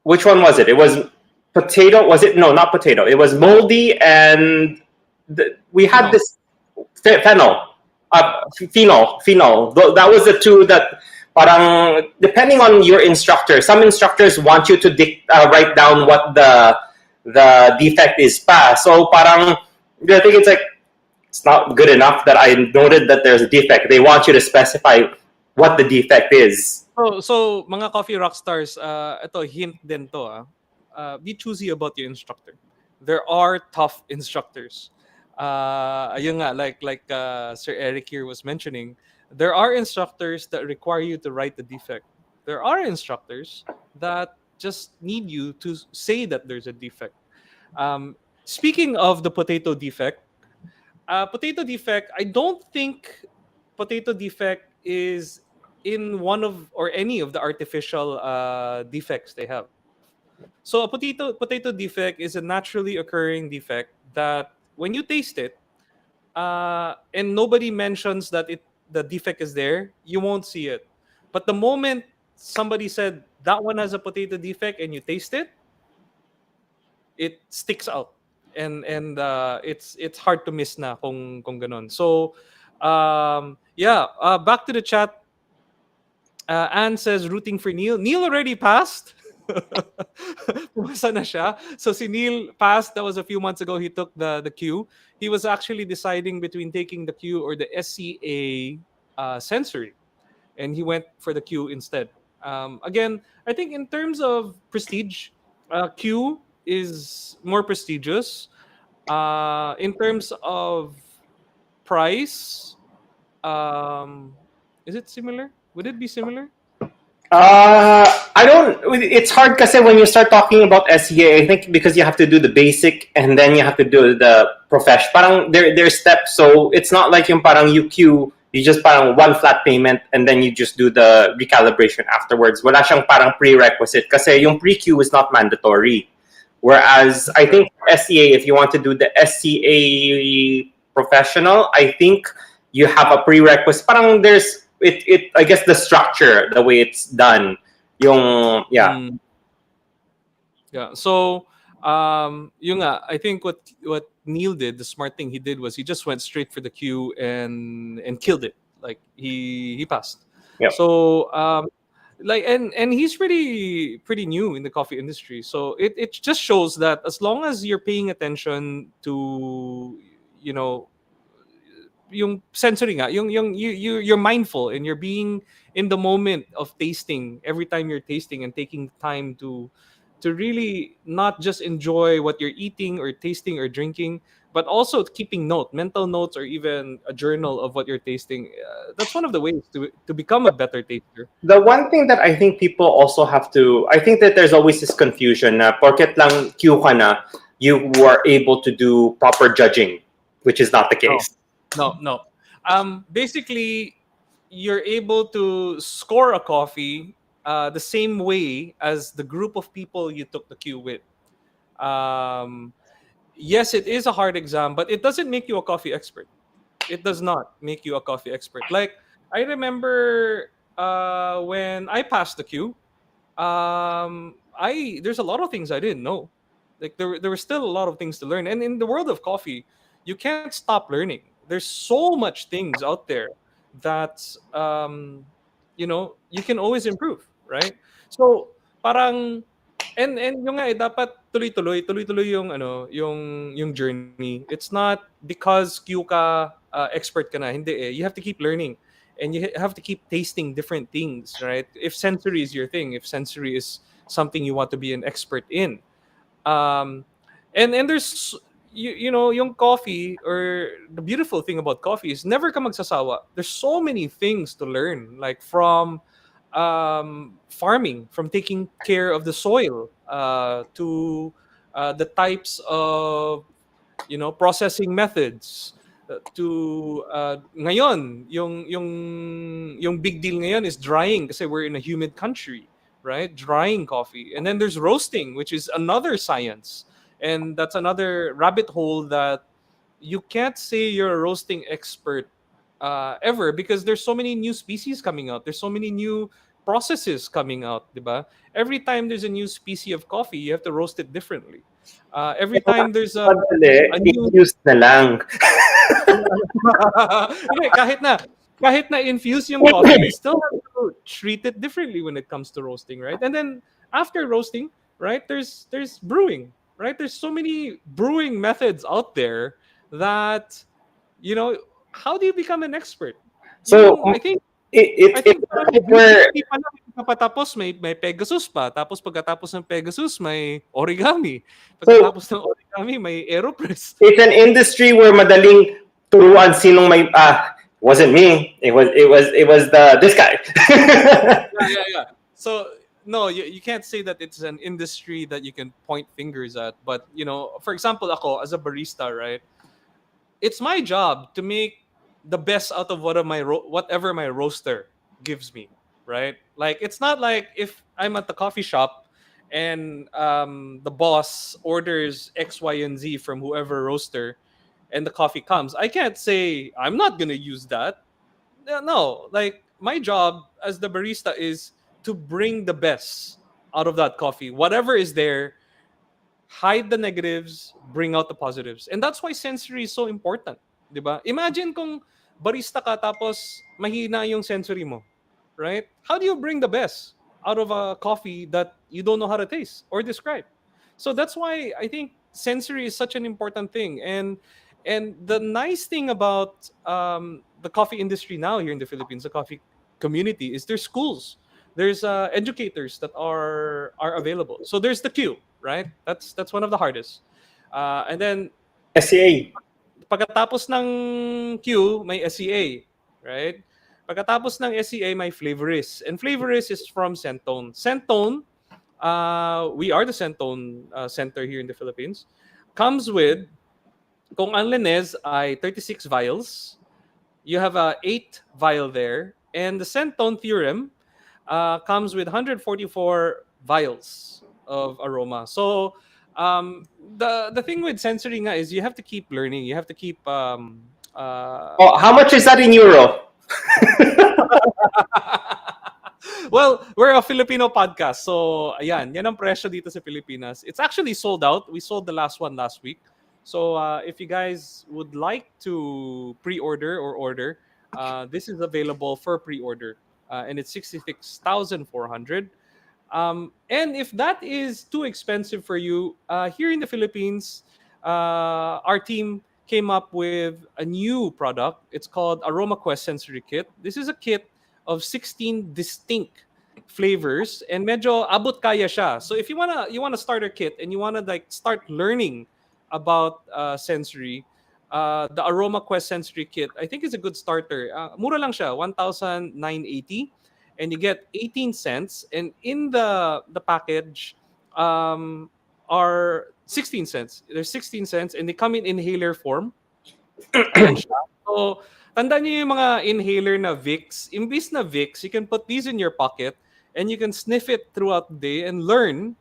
B: which one was it? It was potato. Was it? No, not potato. It was moldy, and we had this phenol. That was the two that. Parang depending on your instructor, some instructors want you to write down what the defect is pa. So parang I think it's like it's not good enough that I noted that there's a defect. They want you to specify what the defect is.
A: So mga coffee rockstars, ito hint din to be choosy about your instructor. There are tough instructors. Ayun nga, like Sir Eric here was mentioning, there are instructors that require you to write the defect. There are instructors that just need you to say that there's a defect. Um, Speaking of the potato defect, I don't think potato defect is in one of or any of the artificial defects they have. So a potato defect is a naturally occurring defect that when you taste it, and nobody mentions that the defect is there, you won't see it. But the moment somebody said that one has a potato defect and you taste it, it sticks out, and it's hard to miss na kung ganon. So yeah, back to the chat. Anne says rooting for Neil. Neil already passed. Pumasa na siya. So si Neil passed. That was a few months ago. He took the Q. He was actually deciding between taking the Q or the SCA sensory, and he went for the Q instead. Again, I think in terms of prestige, Q is more prestigious. In terms of price, um, is it similar? Would it be similar?
B: I don't. It's hard because when you start talking about SEA, I think because you have to do the basic and then you have to do the profession. Parang there's steps, so it's not like yung parang UQ. You just parang one flat payment and then you just do the recalibration afterwards. Wala siyang parang prerequisite kasi yung pre-Q is not mandatory. Whereas I think SEA, if you want to do the SCA professional, I think you have a prerequisite. Parang there's it I guess the structure, the way it's done. Yung yeah.
A: Yeah. So yung nga, I think what Neil did, the smart thing he did was he just went straight for the Q and killed it. Like he passed.
B: Yep.
A: So like and he's pretty new in the coffee industry. So it just shows that as long as you're paying attention to, you know, yung sensory nga, you're mindful and you're being in the moment of tasting every time you're tasting and taking time to really not just enjoy what you're eating or tasting or drinking, but also keeping mental notes, or even a journal of what you're tasting. That's one of the ways to become a better taster.
B: The one thing that I think people also have to, I think that there's always this confusion na porket lang Q ka na, you were able to do proper judging, which is not the case.
A: No. Basically, you're able to score a coffee the same way as the group of people you took the Q with. Yes, it is a hard exam, but it doesn't make you a coffee expert. It does not make you a coffee expert. Like, I remember when I passed the Q, there's a lot of things I didn't know. Like there were still a lot of things to learn. And in the world of coffee, you can't stop learning. There's so much things out there that you can always improve, right? So parang and yung nga dapat tuloy-tuloy yung journey. It's not because Q ka expert ka na, hindi eh. You have to keep learning and you have to keep tasting different things, right? If sensory is your thing, if sensory is something you want to be an expert in. And there's yung coffee, or the beautiful thing about coffee is never ka magsasawa. There's so many things to learn, like from farming, from taking care of the soil, to the types of processing methods, to ngayon yung big deal ngayon is drying kasi we're in a humid country, right? Drying coffee. And then there's roasting, which is another science. And that's another rabbit hole that you can't say you're a roasting expert ever, because there's so many new species coming out. There's so many new processes coming out, diba? Every time there's a new species of coffee, you have to roast it differently. Every time there's a new...
B: Infused na lang.
A: kahit na infuse yung coffee, you still have to treat it differently when it comes to roasting, right? And then after roasting, right, there's brewing, right? There's so many brewing methods out there that you know, how do you become an expert?
B: So
A: Yung, I
B: it's
A: think parang
B: where
A: B60 pa lang kapatapos may Pegasus pa. Tapos pagkatapos ng Pegasus may origami.
B: so
A: Pagkatapos ng origami may AeroPress.
B: it's an industry where madaling turuan sinong may wasn't me. It was the this guy.
A: Yeah. So no, you can't say that it's an industry that you can point fingers at. But you know, for example, ako as a barista, right? It's my job to make the best out of whatever my roaster gives me, right? Like it's not like if I'm at the coffee shop and the boss orders X, Y, and Z from whoever roaster, and the coffee comes. I can't say I'm not gonna use that. No, like my job as the barista is to bring the best out of that coffee. Whatever is there, hide the negatives, bring out the positives. And that's why sensory is so important, 'di ba? Imagine kung barista ka tapos mahina yung sensory mo, right? How do you bring the best out of a coffee that you don't know how to taste or describe? So that's why I think sensory is such an important thing. And the nice thing about the coffee industry now here in the Philippines, the coffee community, is there's schools, there's educators that are available. So there's the queue, right? That's one of the hardest. And then
B: SCA.
A: pagkatapos ng queue, may SEA, right? Pagkatapos ng SEA, may flavorist. And flavorist is from Sentone. Sentone, we are the Sentone center here in the Philippines. Comes with, kung ang Linez ay 36 vials, you have a 8 vial there. And the Sentone Theorem comes with 144 vials of aroma. So the thing with sensory nga is you have to keep learning. You have to keep
B: Oh, how much is that in euro?
A: well, we're a Filipino podcast. So ayan, yan ang presyo dito sa Pilipinas. It's actually sold out. We sold the last one last week. So if you guys would like to pre-order or order, this is available for pre-order. And it's 66,400. And if that is too expensive for you, here in the Philippines, our team came up with a new product. It's called Aroma Quest Sensory Kit. This is a kit of 16 distinct flavors, and medyo abot kaya siya. So if you wanna start a kit and you wanna like start learning about sensory, the Aroma Quest Sensory Kit, I think is a good starter. Mura lang siya, 1,980, and you get 18 cents. And in the package are 16 cents. There's 16 cents, and they come in inhaler form. Ayan siya. So, tandaan niyo yung mga inhaler na Vicks. Imbis na Vicks, you can put these in your pocket and you can sniff it throughout the day and learn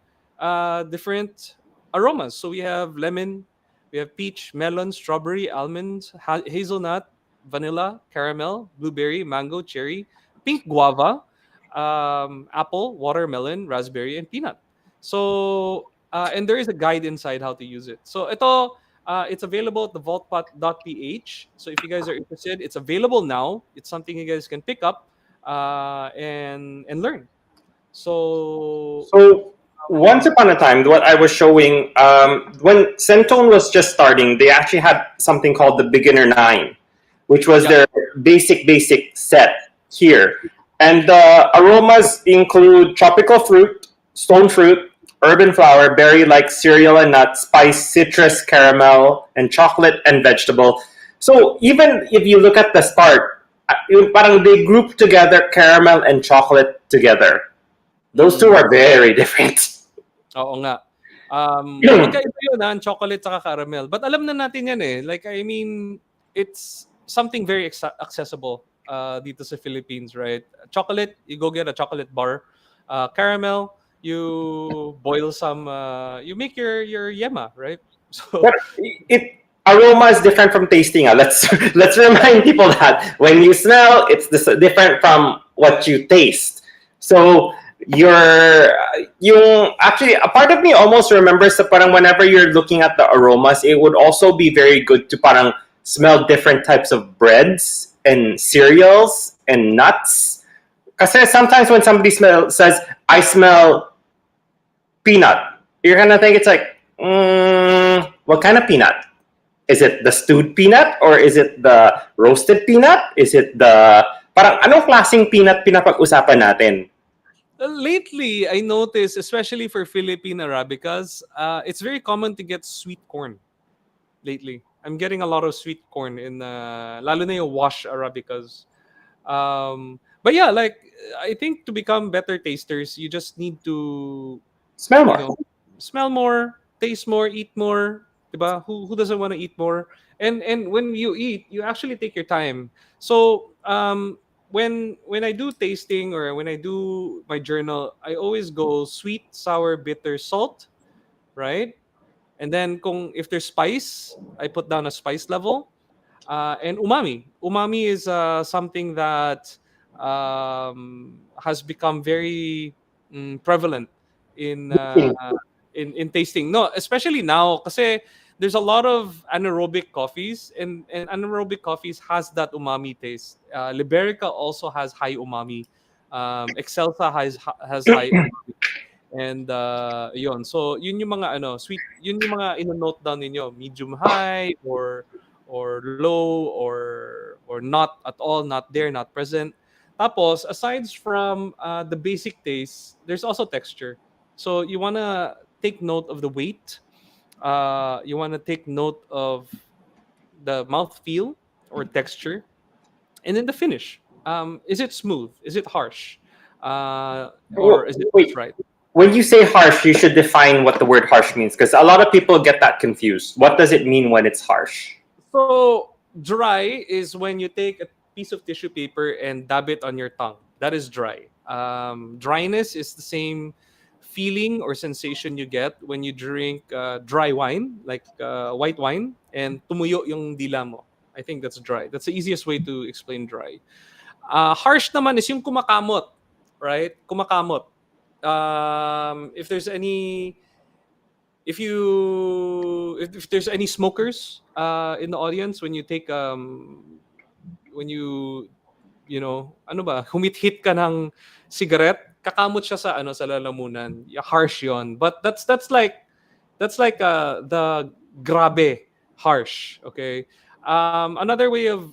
A: different aromas. So we have lemon, we have peach, melon, strawberry, almond, hazelnut, vanilla, caramel, blueberry, mango, cherry, pink guava, apple, watermelon, raspberry, and peanut. So, and there is a guide inside how to use it. So ito, it's available at the vaultpot.ph. So if you guys are interested, it's available now. It's something you guys can pick up and learn. So
B: So once upon a time, what I was showing, when Sentone was just starting, they actually had something called the Beginner 9, which was their basic set here. And the aromas include tropical fruit, stone fruit, urban flower, berry-like cereal and nut, spice, citrus, caramel, and chocolate and vegetable. So even if you look at the start, parang they group together caramel and chocolate together. Those two are very different.
A: Oo nga. Magkaiba yun ang chocolate saka caramel. But alam na natin yan eh. Like, I mean, it's something very accessible dito sa Philippines, right? Chocolate, you go get a chocolate bar. Caramel, you boil some, you make your yema, right? So
B: But aroma is different from tasting. Let's remind people that when you smell, it's different from what you taste. So yung actually a part of me almost remembers that parang whenever you're looking at the aromas, it would also be very good to parang smell different types of breads and cereals and nuts. Because sometimes when somebody says, I smell peanut, you're gonna think it's like, what kind of peanut? Is it the stewed peanut or is it the roasted peanut? Is it the parang anong klaseng peanut pinapag-usapan natin?
A: Lately, I noticed, especially for Philippine Arabicas, it's very common to get sweet corn. Lately, I'm getting a lot of sweet corn in, lalo na yung wash Arabicas. But yeah, like I think to become better tasters, you just need to,
B: Smell
A: you
B: more.
A: know, smell more, taste more, eat more. Diba? Who doesn't want to eat more? And when you eat, you actually take your time. So when I do tasting or when I do my journal, I always go sweet, sour, bitter, salt, right? And then kung if there's spice, I put down a spice level. And umami. Umami is something that has become very prevalent in, in tasting. No, especially now, kasi there's a lot of anaerobic coffees, and anaerobic coffees has that umami taste. Liberica also has high umami. Excelsa has high umami. And yun. So yun yung mga ano, sweet, yun yung mga ino-note down ninyo, medium high or low or not at all, not there, not present. Tapos aside from the basic taste, there's also texture. So you want to take note of the weight. You want to take note of the mouth feel or texture, and then the finish. Is it smooth? Is it harsh? Or is it just
B: Wait,
A: right?
B: when you say harsh, you should define what the word harsh means because a lot of people get that confused. What does it mean when it's harsh?
A: So dry is when you take a piece of tissue paper and dab it on your tongue. That is dry. Dryness is the same feeling or sensation you get when you drink dry wine, like white wine, and tumuyo yung dila mo. I think that's dry. That's the easiest way to explain dry. Harsh naman is yung kumakamot, right? Kumakamot. If there's any if there's any smokers in the audience, when you take when you know ano ba humit-hit ka ng cigarette, kakamot siya sa ano sa lalamunan. Harsh yon, but that's like the grabe harsh. Okay. Another way of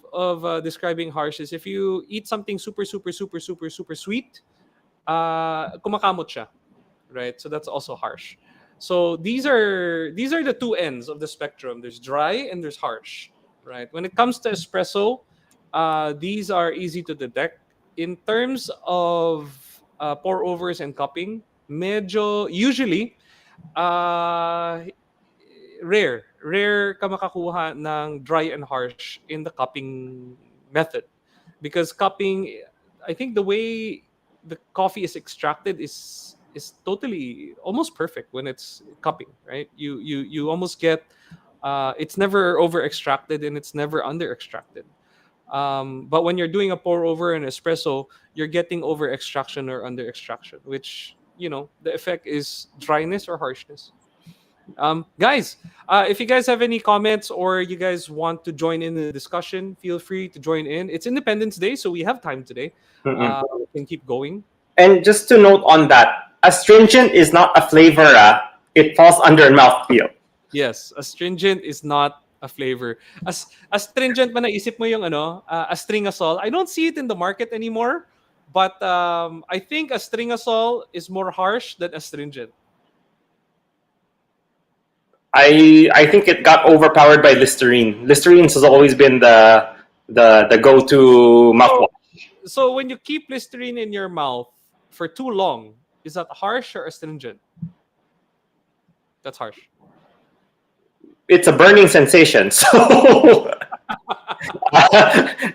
A: describing harsh is if you eat something super super super super super sweet, kumakamot siya, right? So that's also harsh. So these are the two ends of the spectrum. There's dry and there's harsh, right? When it comes to espresso, these are easy to detect. In terms of pour overs and cupping, medyo usually uh, rare ka makakuha ng dry and harsh in the cupping method, because cupping, I think the way the coffee is extracted is totally almost perfect when it's cupping, right? You almost get it's never over extracted and it's never under extracted. But when you're doing a pour over and espresso, you're getting over extraction or under extraction, which the effect is dryness or harshness. Guys, if you guys have any comments or you guys want to join in the discussion, feel free to join in. It's Independence Day, so we have time today. We can keep going.
B: And just to note on that, astringent is not a flavor. It falls under mouthfeel.
A: Yes, astringent is not a flavor. Astringent ba naisip mo yung astringasol? I don't see it in the market anymore, but I think astringasol is more harsh than astringent.
B: I think it got overpowered by Listerine. Listerine has always been the go-to mouthwash.
A: So when you keep Listerine in your mouth for too long, is that harsh or astringent? That's harsh.
B: It's a burning sensation. So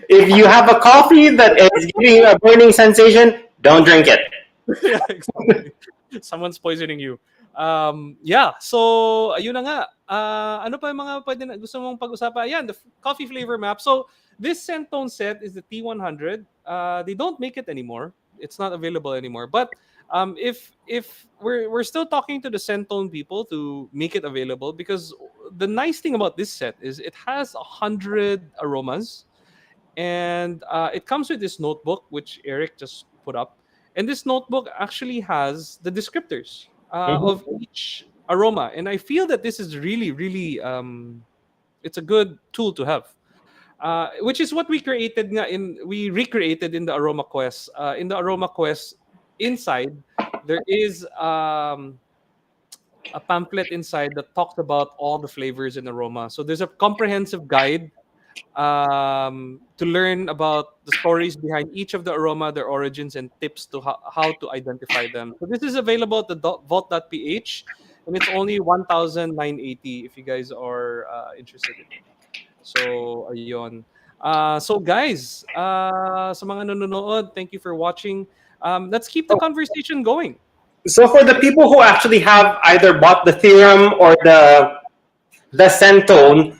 B: if you have a coffee that is giving you a burning sensation, don't drink it.
A: Yeah, exactly. Someone's poisoning you. Yeah, so ayun na nga. Ano pa yung mga pwede na gusto mong pag-usapan? Ayan, the coffee flavor map. So this Sentone set is the T100. They don't make it anymore. It's not available anymore. But if we're still talking to the Sentone people to make it available, because the nice thing about this set is it has 100 aromas, and it comes with this notebook which Eric just put up, and this notebook actually has the descriptors of each aroma, and I feel that this is really really it's a good tool to have. Which is what we recreated in the Aroma Quest. In the Aroma Quest, inside there is a pamphlet inside that talks about all the flavors in aroma. So there's a comprehensive guide to learn about the stories behind each of the aroma, their origins, and tips to how to identify them. So this is available at the vault.ph, and it's only 1,980 if you guys are interested in it. So, ayun. So guys, sa mga nanonood, thank you for watching. Let's keep the conversation going.
B: So for the people who actually have either bought the theorem or the Sentone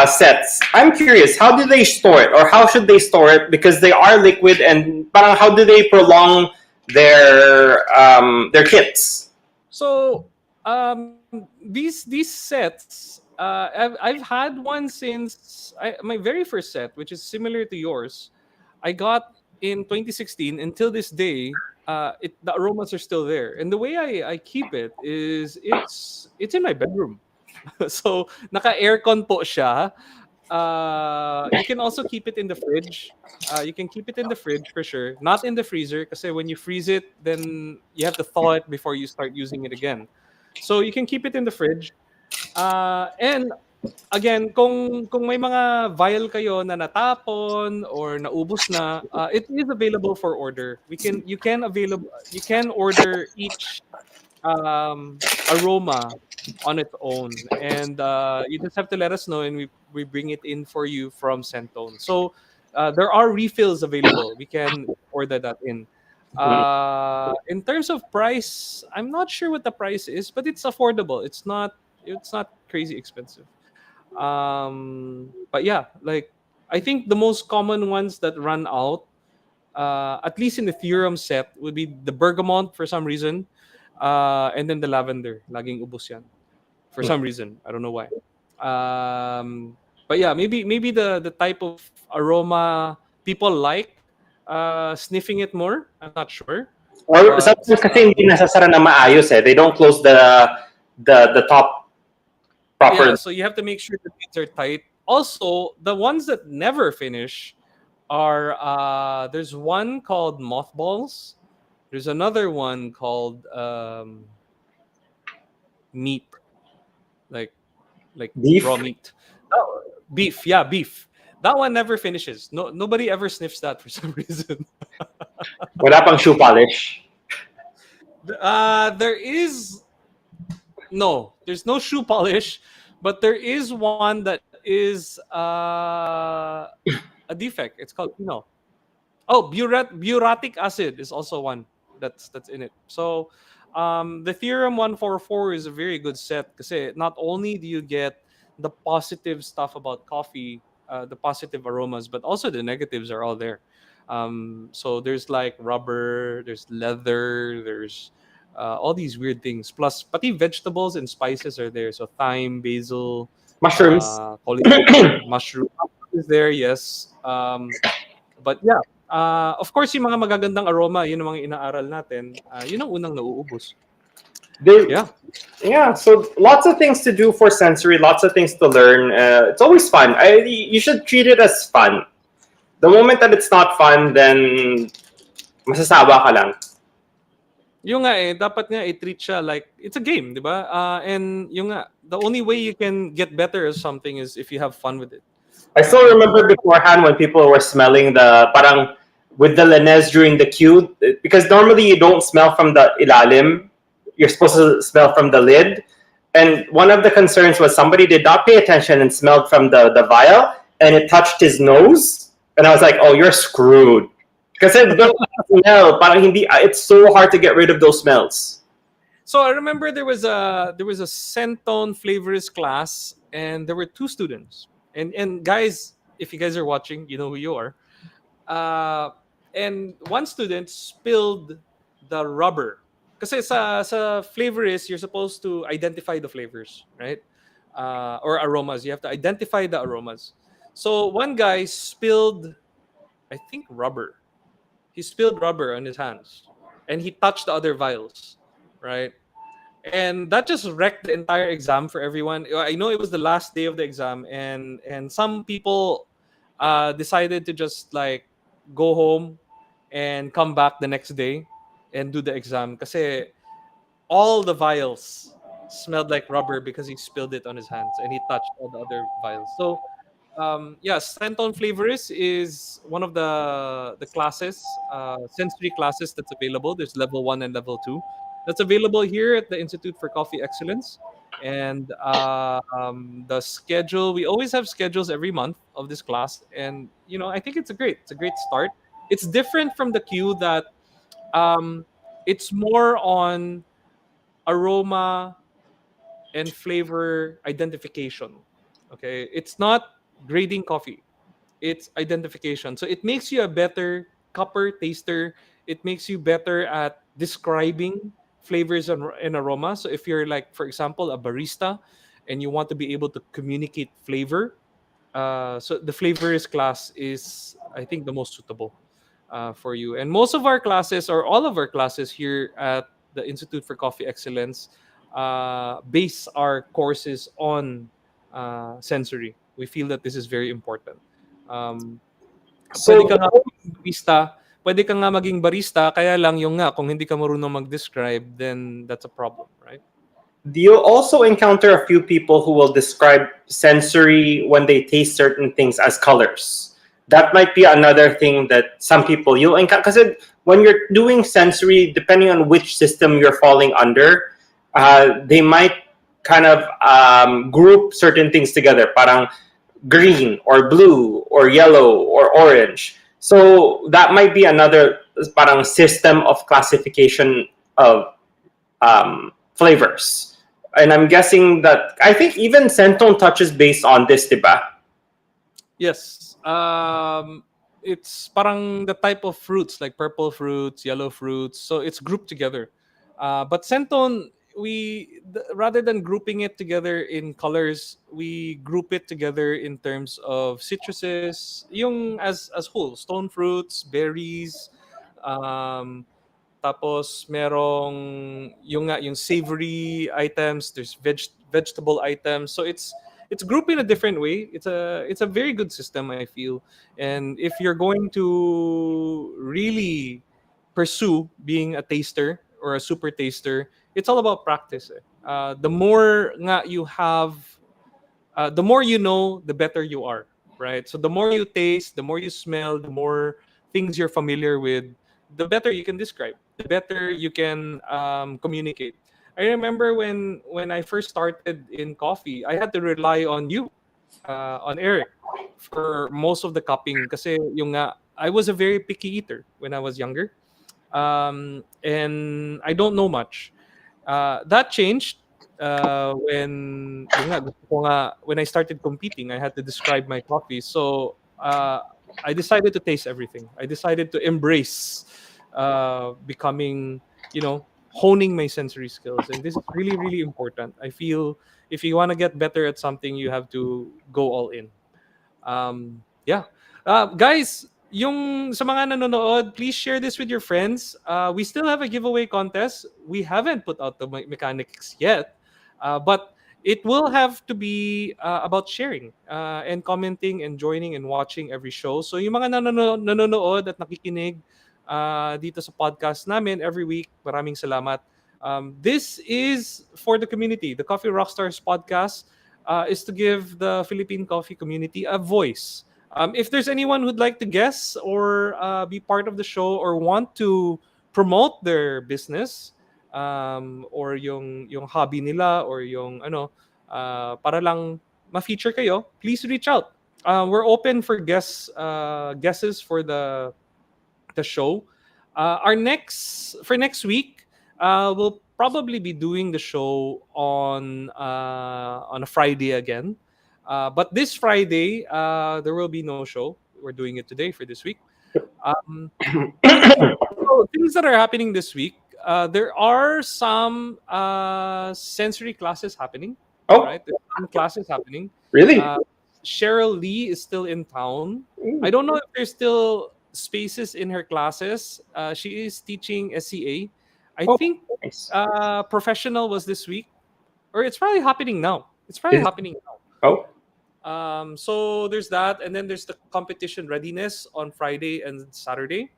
B: sets, I'm curious, how do they store it, or how should they store it? Because they are liquid, and parang how do they prolong their kits?
A: So these sets, I've had one since my very first set, which is similar to yours. I got in 2016 until this day. The aromas are still there, and the way I keep it is it's in my bedroom. So naka aircon po siya. You can also keep it in the fridge. You can keep it in the fridge for sure, not in the freezer, because when you freeze it, then you have to thaw it before you start using it again. So you can keep it in the fridge. And again, kung may mga vial kayo na natapon or naubos na, it is available for order. You can order each aroma on its own, and you just have to let us know, and we bring it in for you from Sentone. So there are refills available. We can order that in. In terms of price, I'm not sure what the price is, but it's affordable. It's not crazy expensive. But yeah, like I think the most common ones that run out, at least in the theorem set, would be the bergamot for some reason, and then the lavender. Laging ubos yan for some reason. I don't know why. But yeah, maybe the type of aroma people like, sniffing it more. I'm not sure,
B: Or
A: but
B: sometimes kasi hindi nasasara na maayos eh. They don't close the top
A: yeah.
B: properly.
A: So you have to make sure the lids are tight. Also, the ones that never finish are there's one called mothballs. There's another one called meat, like
B: Beef.
A: raw meat. Oh, beef, yeah, beef. That one never finishes. Nobody ever sniffs that for some reason.
B: Wala pang shoe polish.
A: There is no, there's no shoe polish, but there is one that is a defect. It's called Oh, buratic acid is also one that's in it. So the theorem 144 is a very good set because not only do you get the positive stuff about coffee, the positive aromas, but also the negatives are all there. So there's like rubber, there's leather, there's all these weird things. Plus, pati vegetables and spices are there. So thyme, basil,
B: Mushrooms.
A: cauliflower, mushroom is there. Yes. But yeah, of course, yung mga magagandang aroma, yun ang mga inaaral natin. Yun ang unang nauubos. Yeah.
B: Yeah, so lots of things to do for sensory, lots of things to learn. It's always fun. You should treat it as fun. The moment that it's not fun, then masasawa ka lang.
A: Yung nga dapat nga i-treat siya like it's a game, di ba? And yung nga, the only way you can get better at something is if you have fun with it.
B: I still remember beforehand when people were smelling parang with the Lanes during the queue, because normally you don't smell from the ilalim, you're supposed to smell from the lid. And one of the concerns was somebody did not pay attention and smelled from the vial, and it touched his nose. And I was like, oh, you're screwed. Because it's so hard to get rid of those smells.
A: So I remember there was a Sentone flavorist class, and there were two students. And guys, if you guys are watching, you know who you are. And one student spilled the rubber. Kasi sa flavorist, you're supposed to identify the flavors, right? Or aromas. You have to identify the aromas. So one guy spilled, I think, rubber. He spilled rubber on his hands, and he touched the other vials, right? and that just wrecked the entire exam for everyone. I know it was the last day of the exam, and some people decided to just like go home and come back the next day and do the exam because all the vials smelled like rubber because he spilled it on his hands and he touched all the other vials. So yeah, Sentone Flavorist is one of the classes, sensory classes that's available. There's level 1 and level 2 that's available here at the Institute for Coffee Excellence. And the schedule, we always have schedules every month of this class, and I think it's a great start. It's different from the queue that um, it's more on aroma and flavor identification. Okay, it's not grading coffee, it's identification. So it makes you a better cupper taster. It makes you better at describing flavors and aroma. So if you're like, for example, a barista and you want to be able to communicate flavor, so the flavors class is, I think, the most suitable for you. And most of our classes, or all of our classes here at the Institute for Coffee Excellence, base our courses on sensory. We feel that this is very important. Um, pwede
B: So
A: ka nga maging barista, pwede ka nga maging barista, kaya lang yung nga, kung hindi ka marunong mag-describe, then that's a problem, right?
B: you'll also encounter a few people who will describe sensory when they taste certain things as colors. That might be another thing that some people you'll encounter, because when you're doing sensory, depending on which system you're falling under, they might kind of group certain things together. Parang green or blue or yellow or orange. So that might be another parang system of classification of flavors. And I'm guessing that I think even Sentone touches based on this, diba?
A: Yes. It's parang the type of fruits, like purple fruits, yellow fruits. So it's grouped together. But Centone, rather than grouping it together in colors, we group it together in terms of citruses, yung as whole, stone fruits, berries, um, tapos merong yung savory items, there's vegetable items. So it's grouped in a different way. It's a very good system, I feel. And if you're going to really pursue being a taster or a super taster, it's all about practice. The more nga you have, the more you know, the better you are, right? So the more you taste, the more you smell, the more things you're familiar with, the better you can describe, the better you can communicate. I remember when I first started in coffee, I had to rely on you, on Eric, for most of the cupping. Kasi yung nga, I was a very picky eater when I was younger, and I don't know much. That changed when yung nga, gusto ko nga, when I started competing, I had to describe my coffee. So I decided to taste everything. I decided to embrace becoming, honing my sensory skills, and this is really really important. I feel if you want to get better at something, you have to go all in. Yeah. Guys, yung sa mga nanonood, please share this with your friends. We still have a giveaway contest. We haven't put out the mechanics yet, but it will have to be about sharing and commenting and joining and watching every show. So yung mga nanonood at nakikinig dito sa podcast namin every week, maraming salamat. This is for the community. The Coffee Rockstars Podcast is to give the Philippine coffee community a voice. If there's anyone who'd like to guest or be part of the show or want to promote their business, or yung hobby nila, or yung para lang ma-feature kayo, please reach out. We're open for guesses for the show. Our next week, we'll probably be doing the show on a Friday again. But this Friday, there will be no show. We're doing it today for this week. Um, so things that are happening this week. There are some sensory classes happening.
B: Oh,
A: Right, there's some classes happening.
B: really?
A: Cheryl Lee is still in town. I don't know if there's still spaces in her classes. She is teaching SCA. I
B: Oh,
A: think
B: nice.
A: professional was this week, or it's probably happening now. It's probably
B: Is-
A: happening now.
B: oh,
A: So there's that, and then there's the competition readiness on Friday and Saturday.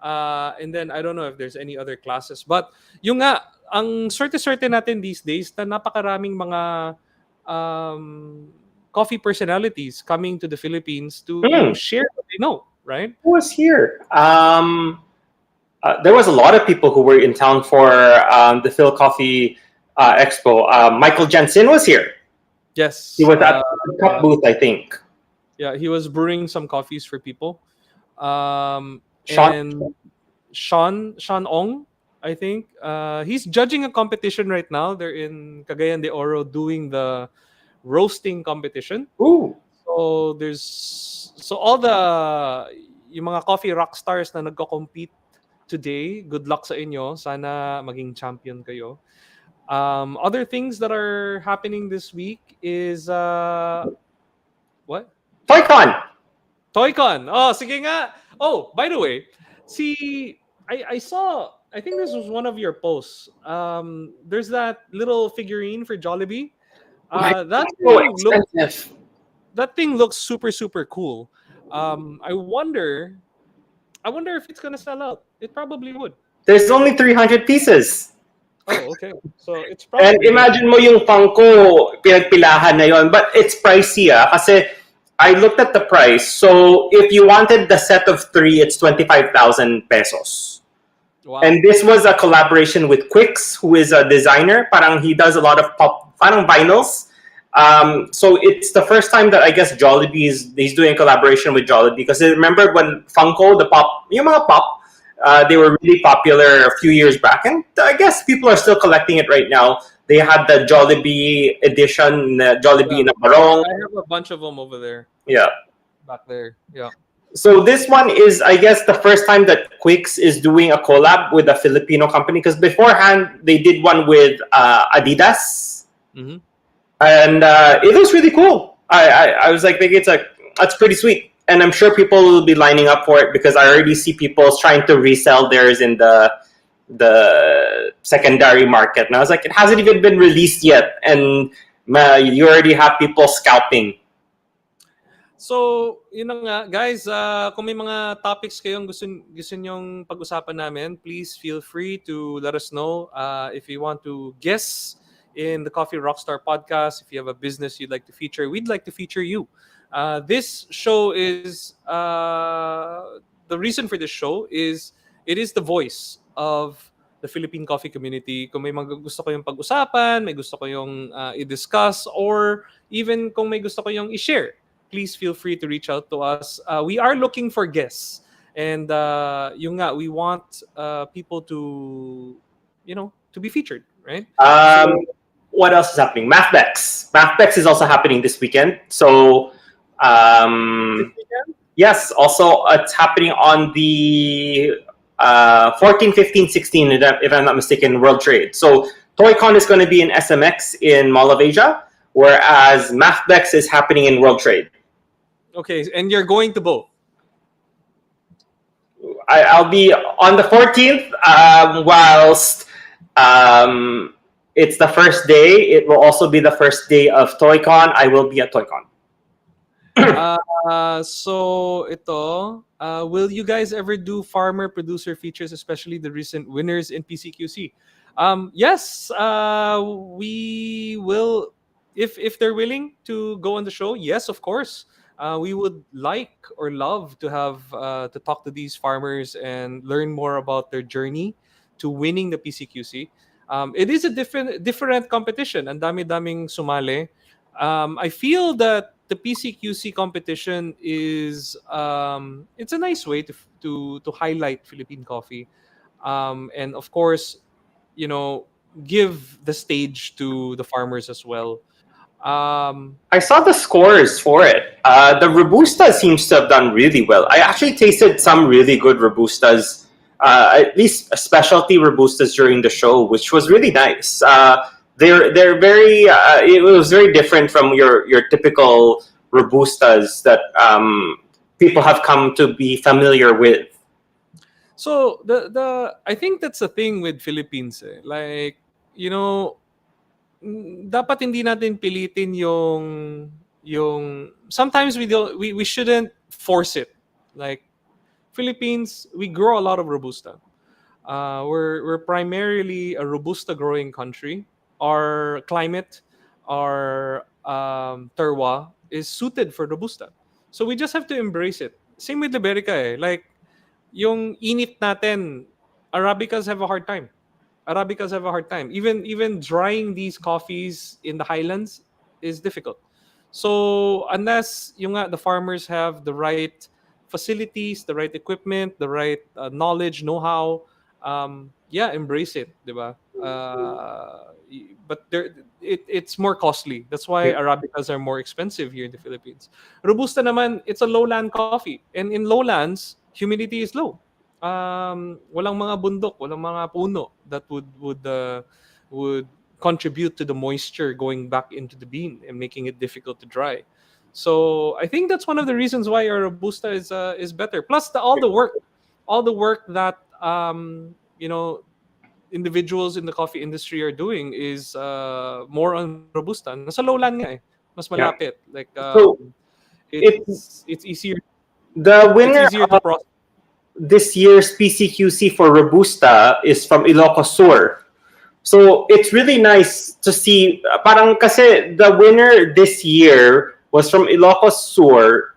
A: And then I don't know if there's any other classes, but yung nga, ang swerte-swerte natin these days na napakaraming mga um, coffee personalities coming to the Philippines to
B: hmm.
A: share what they know, right?
B: Who was here? There was a lot of people who were in town for the Phil Coffee Expo. Michael Jensen was here.
A: Yes.
B: He was at the cup booth, I think.
A: Yeah, he was brewing some coffees for people.
B: Sean,
A: And Sean Ong, I think. He's judging a competition right now. They're in Cagayan de Oro doing the roasting competition.
B: ooh,
A: So all the yung mga coffee rock stars na nagko-compete today, good luck sa inyo. Sana maging champion kayo. Other things that are happening this week is what?
B: ToyCon.
A: ToyCon. Oh, sige nga. Oh, by the way, see, I saw. I think this was one of your posts. There's that little figurine for Jollibee. That
B: So
A: thing looks
B: expensive.
A: super super cool. I wonder. I wonder if it's gonna sell out. It probably would.
B: There's only 300 pieces.
A: Oh, okay. So it's
B: And
A: probably
B: imagine mo yung Funko, pinagpilahan na yon. But it's pricey kasi I looked at the price. So if you wanted the set of 3, it's 25,000 pesos.
A: wow.
B: And this was a collaboration with Quix, who is a designer. Parang he does a lot of parang vinyls. So it's the first time that I guess he's doing a collaboration with Jollibee. Because I remember when Funko, the pop, yung mga pop, they were really popular a few years back. And I guess people are still collecting it right now. They had the Jollibee edition, Jollibee na Barong.
A: I have a bunch of them over there,
B: Yeah.
A: back there. Yeah.
B: So this one is, I guess, the first time that Quix is doing a collab with a Filipino company. Because beforehand, they did one with Adidas.
A: Mm-hmm.
B: And it was really cool. I was like, thinking that's pretty sweet. And I'm sure people will be lining up for it because I already see people trying to resell theirs in the secondary market. And I was like, it hasn't even been released yet. And you already have people scalping.
A: So, yun na nga. Guys, kung may mga topics kayong gusto nyong pag-usapan namin, please feel free to let us know. If you want to guess in the Coffee Rockstar Podcast, if you have a business you'd like to feature, we'd like to feature you. This show is, the reason for this show is, it is the voice of the Philippine coffee community. Kung may gusto kayong pag-usapan, may gusto kayong i-discuss, or even kung may gusto kayong i-share, please feel free to reach out to us. We are looking for guests. And yung nga, we want people to, to be featured, right?
B: What else is happening? Mathbex is also happening this weekend. So, yes, also it's happening on the 14, 15, 16, if I'm not mistaken, World Trade. So, ToyCon is going to be in SMX in Mall of Asia, whereas Mathbex is happening in World Trade.
A: Okay, and you're going to both?
B: I'll be on the 14th, whilst it's the first day. It will also be the first day of ToyCon. I will be at ToyCon.
A: So ito, will you guys ever do farmer producer features, especially the recent winners in PCQC? Yes, we will, if they're willing to go on the show. Yes, of course. We would like or love to have to talk to these farmers and learn more about their journey to winning the PCQC. It is a different competition. Ang dami-daming sumali. I feel that the PCQC competition is it's a nice way to highlight Philippine coffee, and of course, give the stage to the farmers as well.
B: I saw the scores for it. The Robusta seems to have done really well. I actually tasted some really good Robustas, at least specialty Robustas during the show, which was really nice. They're very. It was very different from your typical Robustas that people have come to be familiar with.
A: So the I think that's the thing with Philippines. Like, you know, dapat hindi natin pilitin yung sometimes we shouldn't force it. Like Philippines, we grow a lot of robusta. We're primarily a robusta growing country. Our climate, our terroir is suited for robusta. So we just have to embrace it. Same with Liberica Like yung init natin, Arabicas have a hard time. Arabicas have a hard time. Even drying these coffees in the highlands is difficult. So unless the farmers have the right facilities, the right equipment, the right knowledge, know-how, yeah, embrace it, diba? But it's more costly. That's why Arabicas are more expensive here in the Philippines. Robusta naman, it's a lowland coffee. And in lowlands, humidity is low. Walang mga bundok, walang mga puno that would contribute to the moisture going back into the bean and making it difficult to dry. So I think that's one of the reasons why our robusta is better. Plus all the work that individuals in the coffee industry are doing is more on robusta. Nasa lowland nga mas
B: Yeah.
A: malapit. Like
B: So
A: it's easier.
B: the
A: It's
B: winner
A: easier to process.
B: this year's PCQC for Robusta is from Ilocos Sur. So it's really nice to see, parang kasi the winner this year was from Ilocos Sur.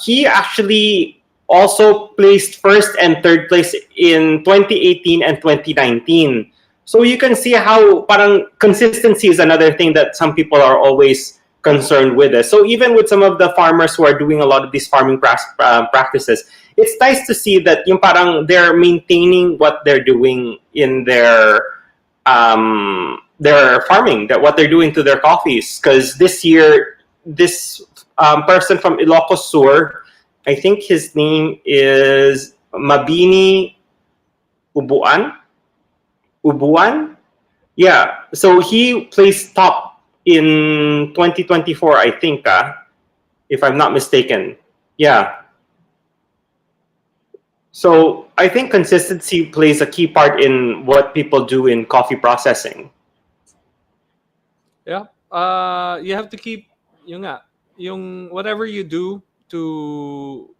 B: He actually also placed first and third place in 2018 and 2019. So you can see how parang consistency is another thing that some people are always concerned with it. So even with some of the farmers who are doing a lot of these farming practices, it's nice to see that yung parang they're maintaining what they're doing in their farming, that what they're doing to their coffees. Because this year, this person from Ilocos Sur, I think his name is Mabini Ubuan. Ubuan? Yeah. So he placed top in 2024, I think, if I'm not mistaken. Yeah. So I think consistency plays a key part in what people do in coffee processing.
A: Yeah. You have to keep yung whatever you do to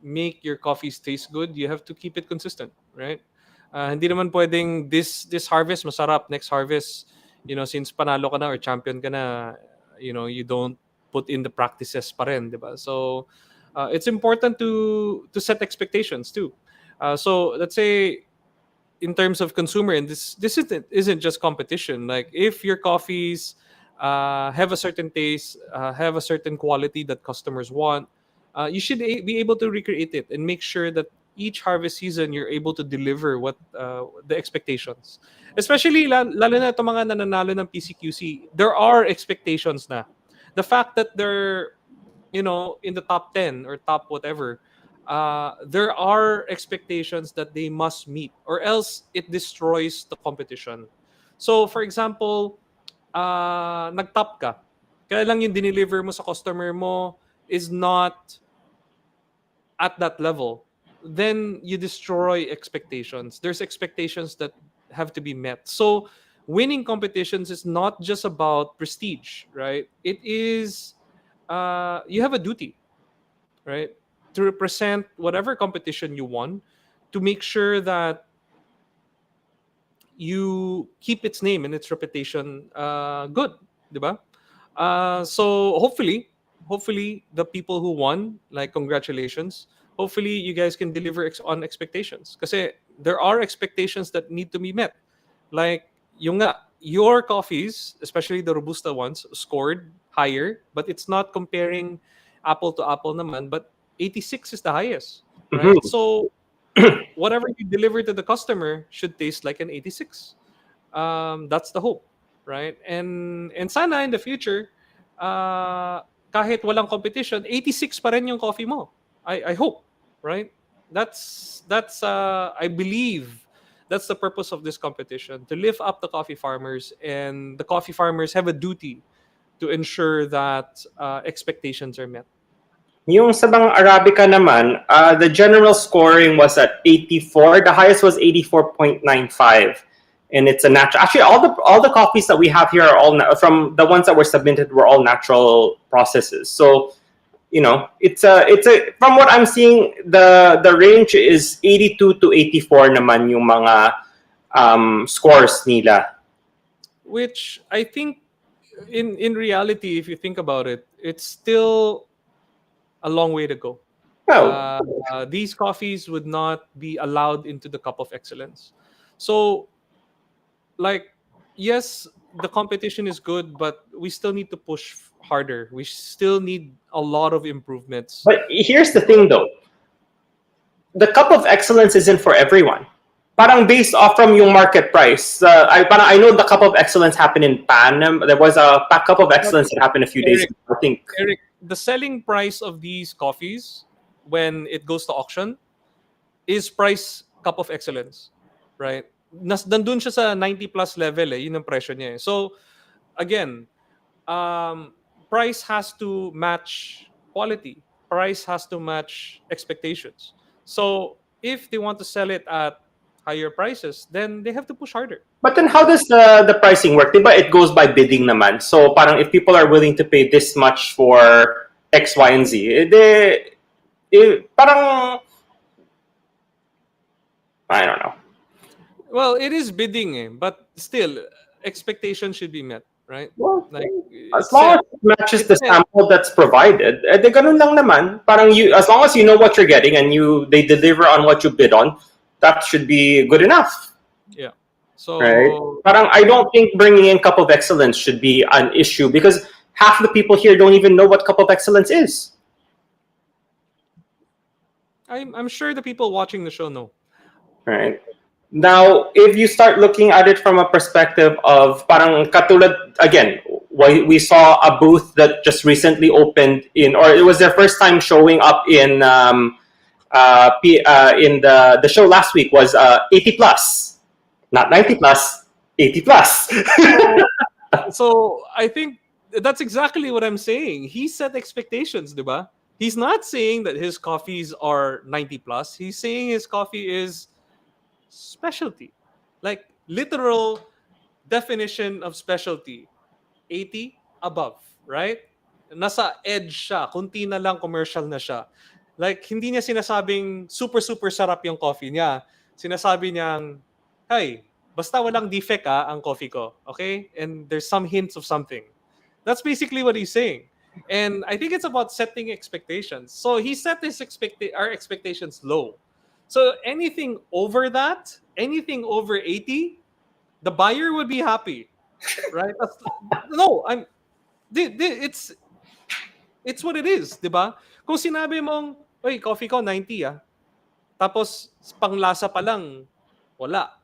A: make your coffees taste good, you have to keep it consistent, right? Hindi naman pwedeng this harvest masarap, next harvest, since panalo ka na or champion ka na, you don't put in the practices pa rin, diba? So it's important to set expectations too. So let's say in terms of consumer, and this isn't just competition. Like if your coffees have a certain taste, have a certain quality that customers want, you should be able to recreate it and make sure that each harvest season you're able to deliver what the expectations. Especially lalo na itong mga nananalo ng PCQC, there are expectations na. The fact that they're in the top 10 or top whatever, there are expectations that they must meet or else it destroys the competition. So for example, nag-top ka, kaya lang yung dineliver mo sa customer mo is not at that level, then you destroy expectations. There's expectations that have to be met. So winning competitions is not just about prestige, right? It is you have a duty, right, to represent whatever competition you won, to make sure that you keep its name and its reputation good, diba? So hopefully the people who won, like, congratulations. Hopefully you guys can deliver on expectations, kasi there are expectations that need to be met. Like your coffees, especially the robusta ones, scored higher, but it's not comparing apple to apple naman, but 86 is the highest, right?
B: Mhm.
A: So whatever you deliver to the customer should taste like an 86. That's the hope, right? And sana in the future, kahit walang competition, 86 pa rin yung coffee mo. I hope, right? That's I believe that's the purpose of this competition, to lift up the coffee farmers, and the coffee farmers have a duty to ensure that expectations are met.
B: Yung sa bang Arabica naman, the general scoring was at 84. The highest was 84.95. And it's a natural. Actually, all the coffees that we have here are all from the ones that were submitted were all natural processes. So, it's a from what I'm seeing, the range is 82 to 84 naman yung mga scores nila.
A: Which I think, in reality, if you think about it, it's still a long way to go.
B: Well,
A: These coffees would not be allowed into the Cup of Excellence. So, like, yes, the competition is good, but we still need to push harder. We still need a lot of improvements.
B: but here's the thing though. The cup of excellence isn't for everyone. Parang based off from yung market price. I know the cup of excellence happened in Pan. There was a cup of
A: But
B: excellence that happened a few days
A: Eric,
B: ago, I think.
A: Eric, the selling price of these coffees when it goes to auction is price Cup of Excellence, right? Nandun siya sa 90 plus level yun ang presyo niya. So again, price has to match quality. Price has to match expectations. So if they want to sell it at higher prices, then they have to push harder.
B: But then how does the pricing work? Diba it goes by bidding naman. So parang if people are willing to pay this much for X, Y, and Z, parang I don't know.
A: Well, it is bidding, but still, expectations should be met, right?
B: Well,
A: Like
B: as
A: it's
B: long
A: set.
B: as it matches the
A: It's set.
B: sample that's provided, de ganun lang naman. Parang as long as you know what you're getting and they deliver on what you bid on, that should be good enough,
A: Yeah.
B: right?
A: So
B: Parang I don't think bringing in Cup of Excellence should be an issue because half the people here don't even know what Cup of Excellence is,
A: I'm sure the people watching the show know.
B: right? Now, if you start looking at it from a perspective of parang katulad, again, we saw a booth that just recently opened or it was their first time showing up in the show last week was 80 plus, not 90 plus, 80 plus.
A: So I think that's exactly what I'm saying. He set expectations, diba? He's not saying that his coffees are 90 plus. He's saying his coffee is specialty. Like literal definition of specialty, 80 above, right? Nasa edge siya, kunti na lang commercial na siya. Like hindi niya sinasabing super super sarap yung coffee niya. Sinasabi niyang, "Hey, basta walang defect ang coffee ko." Okay? And there's some hints of something. That's basically what he's saying. And I think it's about setting expectations. So he set our expectations low. So anything over that, anything over 80, the buyer would be happy, right? No, it's what it is, 'di ba? Kung sinabi mong, "Oy, coffee ko 90 tapos panglasa pa lang wala.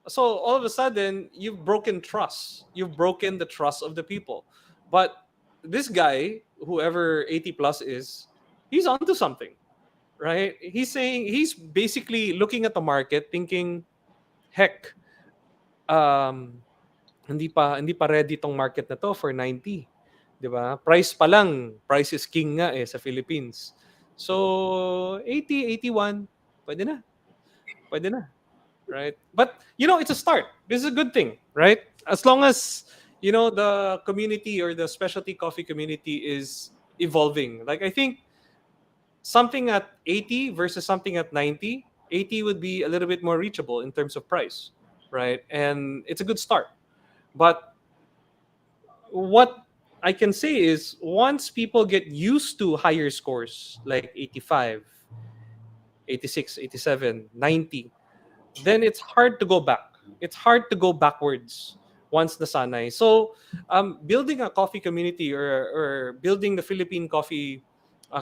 A: So all of a sudden, you've broken trust. You've broken the trust of the people. But this guy, whoever 80 plus is, he's onto something, right? He's basically looking at the market thinking, heck, hindi pa ready tong market na to for 90. 'Di ba? Price pa lang, price is king nga sa Philippines. So 80, 81, pwede na. Pwede na. Right? But it's a start. This is a good thing, right? As long as the community or the specialty coffee community is evolving. Like I think something at 80 versus something at 90, 80 would be a little bit more reachable in terms of price, right? And it's a good start. But what I can say is once people get used to higher scores like 85, 86, 87, 90, then it's hard to go back. It's hard to go backwards once nasanay. So, building a coffee community or building the Philippine coffee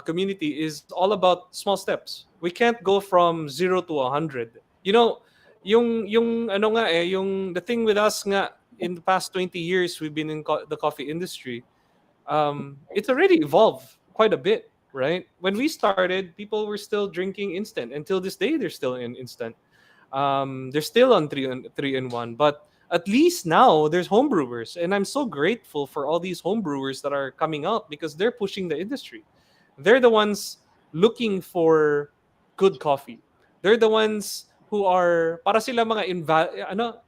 A: community is all about small steps. We can't go from 0 to 100. Yung ano nga yung the thing with us nga in the past 20 years we've been in the coffee industry. It's already evolved quite a bit, right? When we started, people were still drinking instant. Until this day, they're still in instant. They're still on three in one, but at least now there's home brewers, and I'm so grateful for all these home brewers that are coming up because they're pushing the industry. they're the ones looking for good coffee. They're the ones who are para sila mga ano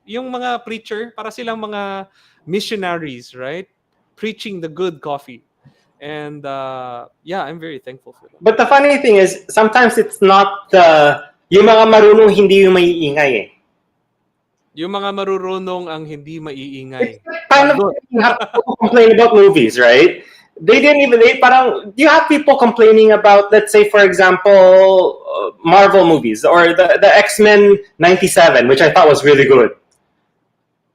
A: yung mga preacher, para silang mga missionaries, right? Preaching the good coffee. And yeah, I'm very thankful for them.
B: But the funny thing is, sometimes it's not yung mga marunong hindi yung maiingay eh.
A: Yung mga marurunong ang hindi maiingay.
B: It's kind of you have people complain about movies, right? They didn't even. You have people complaining about, let's say, for example, Marvel movies or the X-Men '97, which I thought was really good.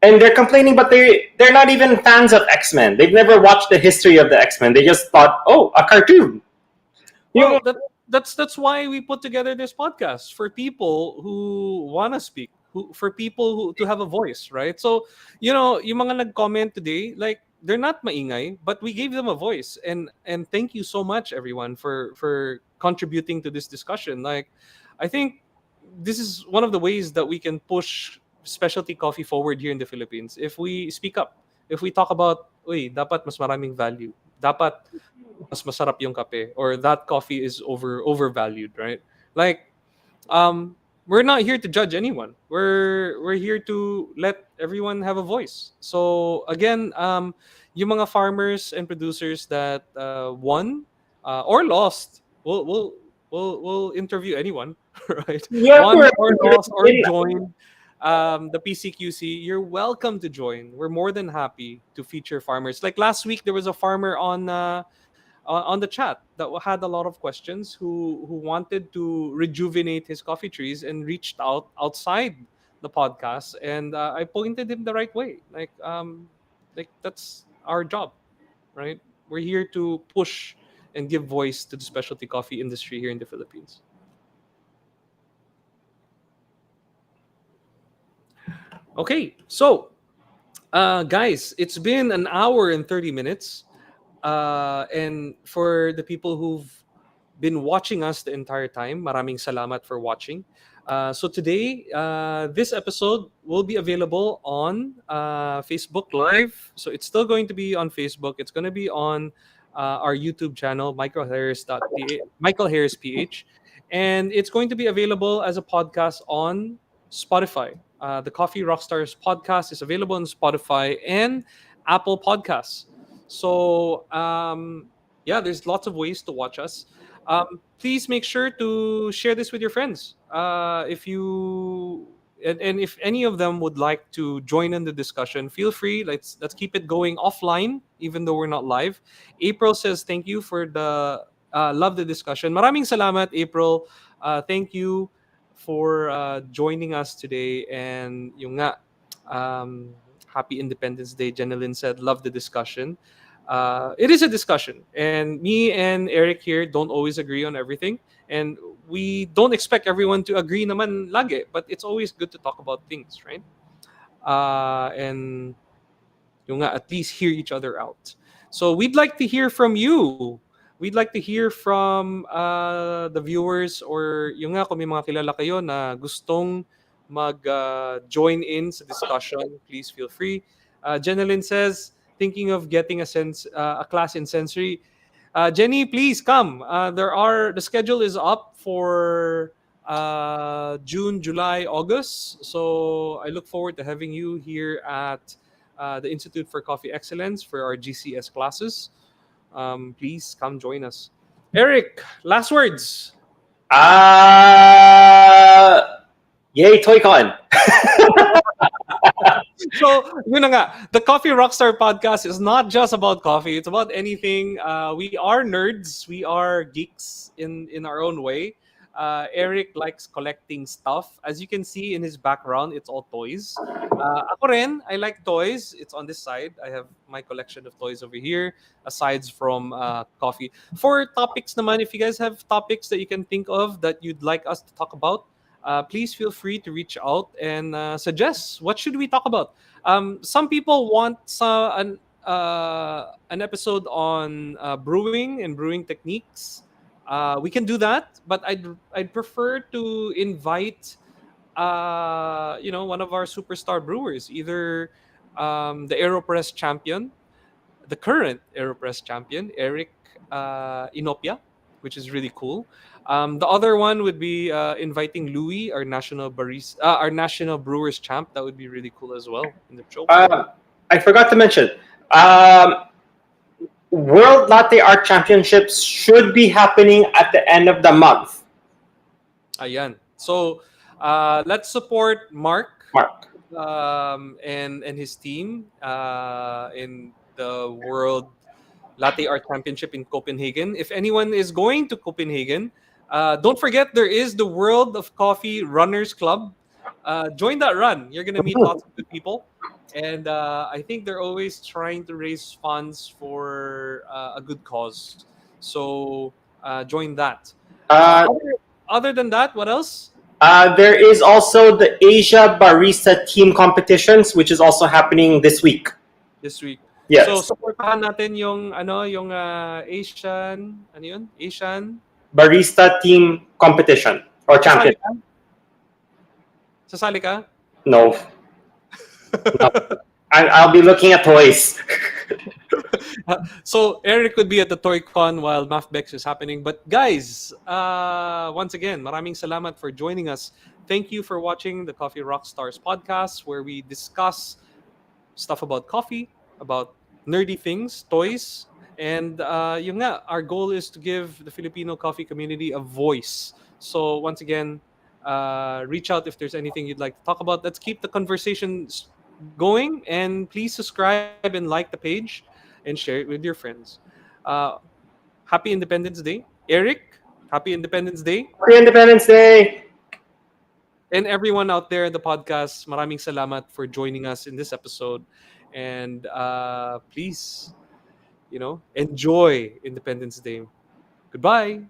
B: And they're complaining, but they're not even fans of X-Men. They've never watched the history of the X-Men. They just thought, oh, a cartoon.
A: Well, that's why we put together this podcast, for people who want to speak, for people who to have a voice, right? So, yung mga nag-comment today, like, they're not maingay, but we gave them a voice, and thank you so much, everyone, for contributing to this discussion. Like, I think this is one of the ways that we can push specialty coffee forward here in the Philippines. If we speak up, if we talk about, uy, dapat mas maraming value, dapat mas masarap yung kape, or that coffee is overvalued, right? Like, we're not here to judge anyone. We're here to let everyone have a voice. So again, yung mga farmers and producers that won or lost, we'll interview anyone, right?
B: Yeah,
A: Won or lost or joined the PCQC, you're welcome to join. We're more than happy to feature farmers. Like last week, there was a farmer on the chat that had a lot of questions, who wanted to rejuvenate his coffee trees and reached out outside the podcast, and I pointed him the right way. Like that's our job, right? We're here to push and give voice to the specialty coffee industry here in the Philippines. Okay, so guys, it's been an hour and 30 minutes. And for the people who've been watching us the entire time, maraming salamat for watching. So today, this episode will be available on Facebook Live. So it's still going to be on Facebook. It's going to be on our YouTube channel, Michael Harris PH. And it's going to be available as a podcast on Spotify. The Coffee Rockstars Podcast is available on Spotify and Apple Podcasts. So yeah, there's lots of ways to watch us. Please make sure to share this with your friends. If you and if any of them would like to join in the discussion, feel free. Let's keep it going offline, even though we're not live. April says thank you for the love the discussion. Maraming salamat, April. Thank you for joining us today. And yung nga, Happy Independence Day, Jenilyn said, love the discussion. It is a discussion, and me and Eric here don't always agree on everything, and we don't expect everyone to agree naman lagi, but it's always good to talk about things, right? And yung nga, at least hear each other out. So we'd like to hear from you. We'd like to hear from the viewers, or yung nga, kung may mga kilala kayo na gustong mag-join in sa discussion, please feel free. Jenilyn says, thinking of getting a class in sensory. Jenny, please come. The schedule is up for June, July, August. So I look forward to having you here at the Institute for Coffee Excellence for our GCS classes. Please come join us. Eric, last words.
B: Yay, ToyCon.
A: So, yun na nga. The Coffee Rockstar Podcast is not just about coffee. It's about anything. We are nerds. We are geeks in our own way. Eric likes collecting stuff. As you can see in his background, it's all toys. Ako rin, I like toys. It's on this side. I have my collection of toys over here, aside from coffee. For topics naman, if you guys have topics that you can think of that you'd like us to talk about, please feel free to reach out and suggest what should we talk about. Some people want an episode on brewing and brewing techniques. We can do that, but I'd prefer to invite one of our superstar brewers, either the AeroPress champion, the current AeroPress champion, Eric Inopia, which is really cool. The other one would be inviting Louis, our national brewers champ. That would be really cool as well in the show.
B: I forgot to mention, um, World Latte Art Championships should be happening at the end of the month.
A: Ayan. So let's support Mark
B: Mark.
A: and his team in the World Latte Art Championship in Copenhagen. If anyone is going to Copenhagen, don't forget there is the World of Coffee Runners Club. Join that run. You're gonna meet lots of good people, and I think they're always trying to raise funds for a good cause. So join that.
B: Uh,
A: Other than that, what else?
B: there is also the Asia Barista Team Competitions, which is also happening this week.
A: This week.
B: Yes.
A: So supportahan natin yung Asian, ano yun? Asian
B: Barista Team Competition or Champion.
A: Sasali ka?
B: No. No. I'll be looking at toys.
A: So Eric could be at the ToyCon while MAFBEX is happening. But guys, once again, maraming salamat for joining us. Thank you for watching the Coffee Rockstars Podcast, where we discuss stuff about coffee, about nerdy things, toys, and yun nga, our goal is to give the Filipino coffee community a voice. So once again, reach out if there's anything you'd like to talk about. Let's keep the conversation going, and please subscribe and like the page and share it with your friends. Happy Independence Day. Eric, happy Independence Day.
B: Happy Independence Day.
A: And everyone out there in the podcast, maraming salamat for joining us in this episode. And please, enjoy Independence Day. Goodbye.